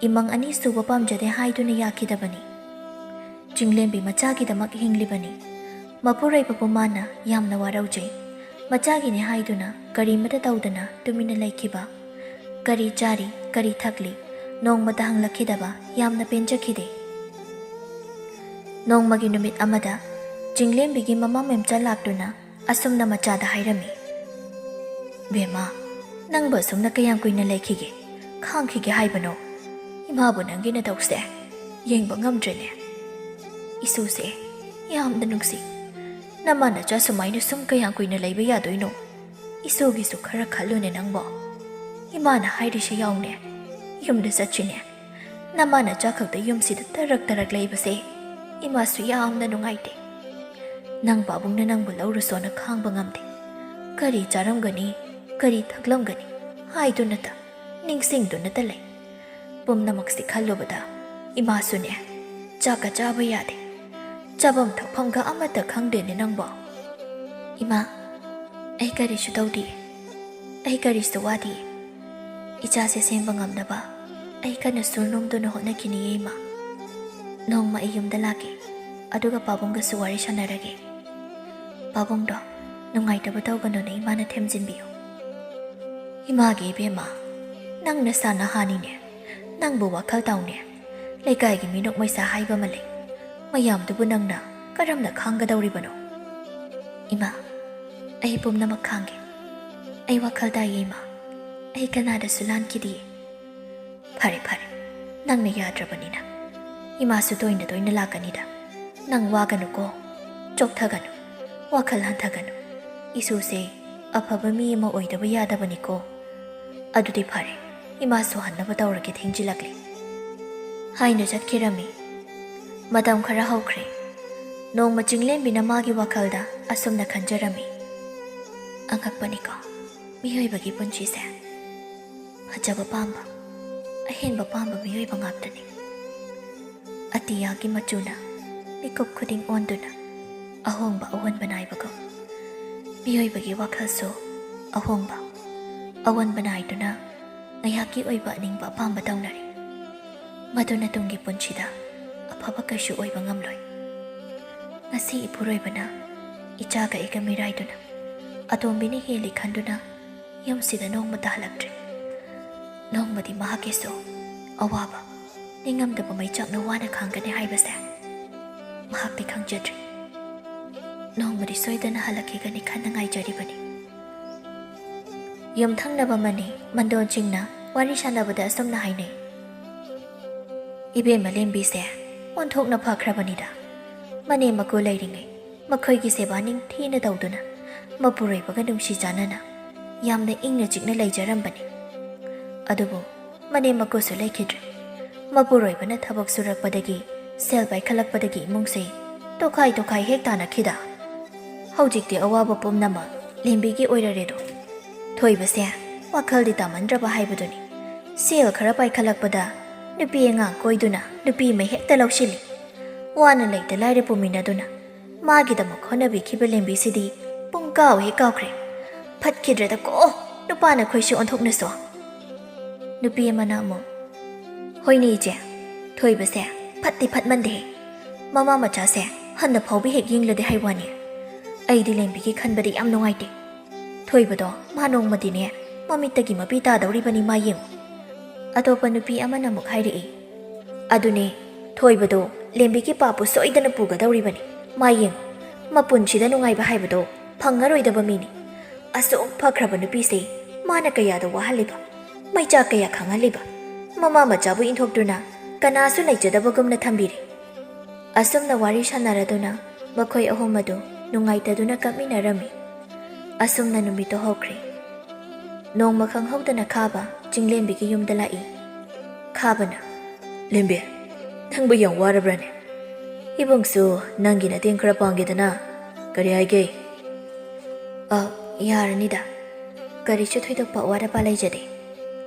ꯏꯃꯪ ꯑꯅꯤ ꯁꯨꯕ ꯄꯥꯝꯖꯗꯦ ꯍꯥꯏꯗꯨꯅ ꯌꯥꯈꯤꯗꯕꯅꯤ꯫ ꯆꯤꯡꯂꯦꯝꯕꯤ ꯃꯆꯥꯒꯤꯗꯃꯛ ꯍꯤꯡꯂꯤꯕꯅꯤ꯫ ꯃꯄꯨꯔꯣꯏꯕꯕꯨ ꯃꯥꯅ ꯌꯥꯝꯅ ꯋꯥꯔꯧꯖꯩ꯫ ꯃꯆꯥꯒꯤꯅꯤ ꯍꯥꯏꯗꯨꯅ ꯀꯔꯤꯃꯇ ꯇꯧꯗꯅ ꯇꯨꯃꯤꯟꯅ ꯂꯩꯈꯤꯕ, ꯀꯔꯤ ꯆꯥꯔꯤ, ꯀꯔꯤ ꯊꯛꯂꯤ, ꯅꯣꯡꯃꯇ ꯍꯪꯂꯛꯈꯤꯗꯕ ꯌꯥꯝꯅ ꯄꯦꯟꯖꯈꯤꯗꯦ꯫ ꯅꯣꯡꯃꯒꯤ ꯅꯨꯃꯤꯠ ꯑꯃꯗ ꯆꯤꯡꯂꯦꯝꯕꯤꯒꯤ ꯃꯃꯥ ꯃꯦꯝꯆꯥ ꯂꯥꯛꯇꯨꯅ ꯑꯁꯨꯝꯅ ꯃꯆꯥꯗ ꯍꯥꯏꯔꯝꯃꯤ꯫ "ꯕꯦꯝꯃ, ꯅꯪꯕꯨ ꯑꯁꯨꯝꯅ ꯀꯌꯥꯝ ꯀꯨꯏꯅ ꯂꯩꯈꯤꯒꯦ, ꯈꯥꯡꯈꯤꯒꯦ ꯍꯥꯏꯕꯅꯣ? ꯏꯃꯥꯕꯨ ꯅꯪꯒꯤ ꯅꯇꯧꯁꯦ ꯌꯦꯡꯕ ꯉꯝꯗ꯭ꯔꯦꯅꯦ꯫ ꯏꯁꯨꯁꯦ ꯌꯥꯝꯅ ꯅꯨꯡꯁꯤ꯫ ꯅꯃꯥ ꯅꯆꯥ ꯁꯨꯃꯥꯏꯅ ꯁꯨꯝ ꯀꯌꯥꯝ ꯀꯨꯏꯅ ꯂꯩꯕ ꯌꯥꯗꯣꯏꯅꯣ? ꯏꯁꯨꯒꯤꯁꯨ ꯈꯔ ꯈꯜꯂꯨꯅꯦ ꯅꯪꯕꯣ꯫ ꯏꯃꯥꯅ ꯍꯥꯏꯔꯤꯁꯦ ꯌꯥꯎꯅꯦ, ꯌꯨꯝꯗ ꯆꯠꯁꯤꯅꯦ꯫ ꯅꯃꯥ ꯅꯆꯥ ꯈꯛꯇ ꯌꯨꯝꯁꯤꯗ ꯇꯔꯛ ꯇꯔꯛ ꯂꯩꯕꯁꯦ ꯏꯃꯥꯁꯨ ꯌꯥꯝꯅ ꯅꯨꯡꯉꯥꯏꯇꯦ꯫ ꯅꯪ ꯄꯥꯕꯨꯡꯅ ꯅꯪꯕꯨ ꯂꯧꯔꯨꯁꯣꯅ ꯈꯥꯡꯕ ꯉꯝꯗꯦ꯫ ꯀꯔꯤ ꯆꯥꯔꯝꯒꯅꯤ, ꯀꯔꯤ ꯊꯛꯂꯝꯒꯅꯤ ꯍꯥꯏꯗꯨꯅꯇ ꯅꯤꯡꯁꯤꯡꯗꯨꯅꯇ ꯂꯩ꯫ ꯄꯨꯝꯅꯃꯛꯁꯤ ꯈꯜꯂꯨꯕꯗ ꯏꯃꯥꯁꯨꯅꯦ ꯆꯥꯛꯀ ꯆꯥꯕ ꯌꯥꯗꯦ꯫ ꯆꯥꯐꯝ ꯊꯛꯐꯝꯒ ꯑꯃꯠꯇ ꯈꯪꯗꯦꯅꯦ ꯅꯪꯕꯣ꯫ ꯏꯃꯥ, ꯑꯩ ꯀꯔꯤꯁꯨ ꯇꯧꯗꯤꯌꯦ, ꯑꯩ ꯀꯔꯤꯁꯨ ꯋꯥꯗꯤꯌꯦ꯫ ꯏꯆꯥꯁꯦ ꯁꯦꯝꯕ ꯉꯝꯅꯕ ꯑꯩ ꯀꯟꯅ ꯁꯨꯔ ꯅꯣꯝꯗꯨꯅ ꯍꯣꯠꯅꯈꯤꯅꯤꯌꯦ ꯏꯃꯥ꯫ ꯅꯣꯡꯃ ꯑꯩ ꯌꯨꯝꯗ ꯂꯥꯛꯀꯦ, ꯑꯗꯨꯒ ꯄꯥꯕꯨꯡꯒꯁꯨ ꯋꯥꯔꯤ ꯁꯥꯟꯅꯔꯒꯦ꯫ ꯄꯥꯕꯨꯡꯗꯣ ꯅꯨꯡꯉꯥꯏꯇꯕ ꯇꯧꯒꯅꯨꯅ ꯏꯃꯥꯅ ꯊꯦꯝꯖꯤꯟꯕꯤꯌꯨ꯫ ꯏꯃꯥꯒꯤ ꯏꯕꯦꯝꯃ, ꯅꯪ ꯅꯁꯥ ꯅꯍꯥꯅꯤꯅꯦ, ꯅꯪꯕꯨ ꯋꯥꯈꯜ ꯇꯥꯎꯅꯦ꯫ ꯂꯩꯀꯥꯏꯒꯤ ꯃꯤꯅꯣꯛ ꯃꯩꯁꯥ ꯍꯥꯏꯕ ꯑꯃ ꯂꯩ꯫ ꯃꯌꯥꯝꯗꯨꯕꯨ ꯅꯪꯅ ꯀꯔꯝꯅ ꯈꯥꯡꯒꯗꯧꯔꯤꯕꯅꯣ? ꯏꯃꯥ, ꯑꯩ ꯄꯨꯝꯅꯃꯛ ꯈꯥꯡꯒꯦ꯫ ꯑꯩ ꯋꯥꯈꯜ ꯇꯥꯏꯌꯦ ꯏꯃꯥ, ꯑꯩ ꯀꯅꯥꯗꯁꯨ ꯂꯥꯟꯈꯤꯗꯤꯌꯦ꯫ ꯐꯔꯦ ꯐꯔꯦ, ꯅꯪꯅ ꯌꯥꯗ꯭ꯔꯕꯅꯤꯅ ꯏꯃꯥꯁꯨ ꯇꯣꯏꯅ ꯇꯣꯏꯅ ꯂꯥꯛꯀꯅꯤꯗ꯫ ꯅꯪ ꯋꯥꯒꯅꯨꯀꯣ, ꯆꯣꯛꯊꯒꯅꯨ, ꯋꯥꯈꯜ ꯍꯟꯊꯒꯅꯨ꯫ ꯏꯁꯨꯁꯦ ꯑꯐꯕ ꯃꯤ ꯑꯃ ꯑꯣꯏꯗꯕ ꯌꯥꯗꯕꯅꯤꯀꯣ꯫ ꯑꯗꯨꯗꯤ ꯐꯔꯦ, ꯏꯃꯥꯁꯨ ꯍꯟꯅꯕ ꯇꯧꯔꯒꯦ, ꯊꯦꯡꯖꯤꯜꯂꯛꯂꯤ" ꯍꯥꯏꯅ ꯆꯠꯈꯤꯔꯝꯃꯤ꯫ ꯃꯇꯝ ꯈꯔ ꯍꯧꯈ꯭ꯔꯦ꯫ ꯅꯣꯡꯃ ꯆꯤꯡꯂꯦꯝꯕꯤꯅ ꯃꯥꯒꯤ ꯋꯥꯈꯜꯗ ꯑꯁꯨꯝꯅ ꯈꯟꯖꯔꯝꯃꯤ꯫ ꯑꯉꯛꯄꯅꯤꯀꯣ ꯃꯤꯑꯣꯏꯕꯒꯤ ꯄꯨꯟꯁꯤꯁꯦ꯫ ꯐꯖꯕ ꯄꯥꯝꯕ, ꯑꯍꯦꯟꯕ ꯄꯥꯝꯕ ꯃꯤꯑꯣꯏꯕ ꯉꯥꯛꯇꯅꯤ꯫ ꯑꯇꯤꯌꯥꯒꯤ ꯃꯆꯨꯅ ꯃꯤꯀꯨꯞ ꯈꯨꯗꯤꯡ ꯑꯣꯟꯗꯨꯅ ꯑꯍꯣꯡꯕ ꯑꯑꯣꯟꯕ ꯅꯥꯏꯕꯒꯨꯝ ꯃꯤꯑꯣꯏꯕꯒꯤ ꯋꯥꯈꯜꯁꯨ ꯑꯍꯣꯡꯕ, ꯑꯑꯣꯟꯕ ꯅꯥꯏꯗꯨꯅ ꯉꯥꯏꯍꯥꯛꯀꯤ ꯑꯣꯏꯕ ꯑꯅꯤꯡꯕ ꯑꯄꯥꯝꯕ ꯇꯧꯅꯔꯤ꯫ ꯃꯗꯨꯅ ꯇꯨꯡꯒꯤ ꯄꯨꯟꯁꯤꯗ ꯑꯐꯕ ꯀꯩꯁꯨ ꯑꯣꯏꯕ ꯉꯝꯂꯣꯏ꯫ ꯉꯁꯤ ꯏꯄꯨꯔꯣꯏꯕꯅ ꯏꯆꯥꯒ ꯑꯩꯒ ꯃꯤꯔꯥꯏꯗꯨꯅ ꯑꯇꯣꯝꯕꯤꯅ ꯍꯦꯜꯂꯤ ꯈꯟꯗꯨꯅ ꯌꯨꯝꯁꯤꯗ ꯅꯣꯡꯃꯇ ꯍꯜꯂꯛꯇ꯭ꯔꯦ꯫ ꯅꯣꯡꯃꯗꯤ ꯃꯍꯥꯛꯀꯤꯁꯨ ꯑꯋꯥꯕ, ꯅꯤꯡꯉꯝꯗꯕ ꯃꯩꯆꯥꯛꯅ ꯋꯥꯅ ꯈꯥꯡꯒꯅꯤ ꯍꯥꯏꯕꯁꯦ ꯃꯍꯥꯛꯇꯤ ꯈꯪꯖꯗ꯭ꯔꯤ꯫ ꯅꯣꯡꯃꯗꯤ ꯁꯣꯏꯗꯅ ꯍꯜꯂꯛꯈꯤꯒꯅꯤ ꯈꯟꯅ ꯉꯥꯏꯖꯔꯤꯕꯅꯤ꯫ ꯌꯨꯝꯊꯪꯅꯕ ꯃꯅꯤ ꯃꯟꯗꯣꯟꯁꯤꯡꯅ ꯋꯥꯔꯤ ꯁꯥꯟꯅꯕꯗ ꯑꯁꯨꯝꯅ ꯍꯥꯏꯅꯩ꯫ ꯏꯕꯦꯝꯃ ꯂꯦꯝꯕꯤꯁꯦ ꯑꯣꯟꯊꯣꯛꯅ ꯐꯈ꯭ꯔꯕꯅꯤꯗ꯫ ꯃꯅꯦꯝ ꯃꯀꯨ ꯂꯩꯔꯤꯉꯩ ꯃꯈꯣꯏꯒꯤ ꯁꯦꯕꯥ ꯅꯤꯡꯊꯤꯅ ꯇꯧꯗꯨꯅ ꯃꯄꯨꯔꯣꯏꯕꯒ ꯅꯨꯡꯁꯤ ꯆꯥꯟꯅꯅ ꯌꯥꯝꯅ ꯏꯪꯅ ꯆꯤꯛꯅ ꯂꯩꯖꯔꯝꯕꯅꯤ꯫ ꯑꯗꯨꯕꯨ ꯃꯅꯦꯝ ꯃꯀꯨꯁꯨ ꯂꯩꯈꯤꯗ꯭ꯔꯦ꯫ ꯃꯄꯨꯔꯣꯏꯕꯅ ꯊꯕꯛ ꯁꯨꯔꯛꯄꯗꯒꯤ, ꯁꯦꯜ ꯄꯥꯏꯈꯠꯂꯛꯄꯗꯒꯤ ꯏꯃꯨꯡꯁꯦ ꯇꯣꯈꯥꯏ ꯇꯣꯈꯥꯏ ꯍꯦꯛ ꯇꯥꯅꯈꯤꯗ꯫ ꯍꯧꯖꯤꯛꯇꯤ ꯑꯋꯥꯕ ꯄꯨꯝꯅꯃꯛ ꯂꯦꯝꯕꯤꯒꯤ ꯑꯣꯏꯔꯔꯦꯗꯣ꯫ ꯊꯣꯏꯕꯁꯦ ꯋꯥꯈꯜꯗꯤ ꯇꯥꯃꯟꯗ꯭ꯔꯕ ꯍꯥꯏꯕꯗꯨꯅꯤ꯫ ꯁꯦꯜ ꯈꯔ ꯄꯥꯏꯈꯠꯂꯛꯄꯗ ꯅꯨꯄꯤ ꯑꯉꯥꯡ ꯀꯣꯏꯗꯨꯅ ꯅꯨꯄꯤ ꯑꯃ ꯍꯦꯛꯇ ꯂꯧꯁꯤꯜꯂꯤ ꯋꯥꯅ ꯂꯩꯇ ꯂꯥꯏꯔ ꯄꯨꯃꯤꯟꯅꯗꯨꯅ ꯃꯥꯒꯤꯗꯃꯛ ꯍꯣꯠꯅꯕꯤꯈꯤꯕ ꯂꯦꯝꯕꯤꯁꯤꯗꯤ ꯄꯨꯡ ꯀꯥꯎ ꯍꯦꯛ ꯀꯥꯎꯈ꯭ꯔꯦ ꯐꯠꯈꯤꯗ꯭ꯔꯦꯗ ꯀꯣ ꯅꯨꯄꯥꯅ ꯑꯩꯈꯣꯏꯁꯨ ꯑꯣꯟꯊꯣꯛꯅꯁꯣ ꯅꯨꯄꯤ ꯑꯃꯅ ꯑꯃꯨꯛ ꯍꯣꯏꯅꯦ ꯏꯆꯦ ꯊꯣꯏꯕꯁꯦ ꯐꯠꯇꯤ ꯐꯠꯃꯟꯗꯦ ꯃꯃꯥ ꯃꯆꯥꯁꯦ ꯍꯟꯅ ꯐꯥꯎꯕ ꯍꯦꯛ ꯌꯦꯡꯂꯗꯤ ꯍꯥꯏ ꯋꯥꯅꯤ ꯑꯩꯗꯤ ꯂꯦꯝꯕꯤꯒꯤ ꯈꯟꯕꯗꯤ ꯌꯥꯝ ꯅꯨꯡꯉꯥꯏꯇꯦ ꯊꯣꯏꯕꯗꯣ ꯃꯥ ꯅꯣꯡꯃꯗꯤꯅꯦ ꯃꯃꯤꯠꯇꯒꯤ ꯃꯄꯤ ꯇꯥꯗꯧꯔꯤꯕꯅꯤ ꯃꯥ ꯌꯦꯡꯉꯨ ꯑꯇꯣꯞꯄ ꯅꯨꯄꯤ ꯑꯃꯅ ꯑꯃꯨꯛ ꯍꯥꯏꯔꯛꯏ ꯑꯗꯨꯅꯦ ꯊꯣꯏꯕꯗꯣ ꯂꯦꯝꯕꯤꯒꯤ ꯄꯥꯄꯨ ꯁꯣꯏꯗꯅ ꯄꯨꯒꯗꯧꯔꯤꯕꯅꯤ ꯃꯥ ꯌꯦꯡꯉꯨ ꯃꯄꯨꯟꯁꯤꯗ ꯅꯨꯡꯉꯥꯏꯕ ꯍꯥꯏꯕꯗꯣ ꯐꯪꯉꯔꯣꯏꯗꯕ ꯃꯤꯅꯤ ꯑꯁꯨꯛ ꯐꯈ꯭ꯔꯕ ꯅꯨꯄꯤꯁꯦ ꯃꯥꯅ ꯀꯌꯥꯗ ꯋꯥꯍꯜꯂꯤꯕ ꯃꯩꯆꯥꯛ ꯀꯌꯥ ꯈꯥꯡꯍꯜꯂꯤꯕ ꯃꯃꯥ ꯃꯆꯥꯕꯨ ꯏꯟꯊꯣꯛꯇꯨꯅ ꯀꯅꯥꯁꯨ ꯂꯩꯖꯗꯕꯒꯨꯝꯅ ꯊꯝꯕꯤꯔꯤ ꯑꯁꯨꯝꯅ ꯋꯥꯔꯤ ꯁꯥꯟꯅꯔꯗꯨꯅ ꯃꯈꯣꯏ ꯑꯍꯨꯝ ꯑꯗꯨ ꯅꯨꯡꯉꯥꯏꯇꯗꯨꯅ ꯀꯞꯃꯤꯟꯅꯔꯝꯃꯤ ꯑꯁꯨꯝꯅ ꯅꯨꯃꯤꯠꯇꯣ ꯍꯧꯈ꯭ꯔꯦ ꯅꯣꯡꯃ ꯈꯪꯍꯧꯗꯅ ꯈꯥꯕ ꯆꯤꯡꯂꯦꯝꯕꯤꯒꯤ ꯌꯨꯝꯗ ꯂꯥꯛꯏ ꯈꯥꯕꯅ ꯂꯦꯝꯕꯤ ꯅꯪꯕꯨ ꯌꯥꯝ ꯋꯥꯔꯕ꯭ꯔꯅꯦ ꯏꯕꯨꯡꯁꯨ ꯅꯪꯒꯤ ꯃꯇꯦꯡ ꯈꯔ ꯄꯥꯡꯒꯦꯗꯅ ꯀꯔꯤ ꯍꯥꯏꯒꯦ ꯌꯥꯔꯅꯤꯗ ꯀꯔꯤꯁꯨ ꯊꯣꯏꯗꯣꯛꯄ ꯑꯋꯥꯠ ꯑꯄꯥ ꯂꯩꯖꯗꯦ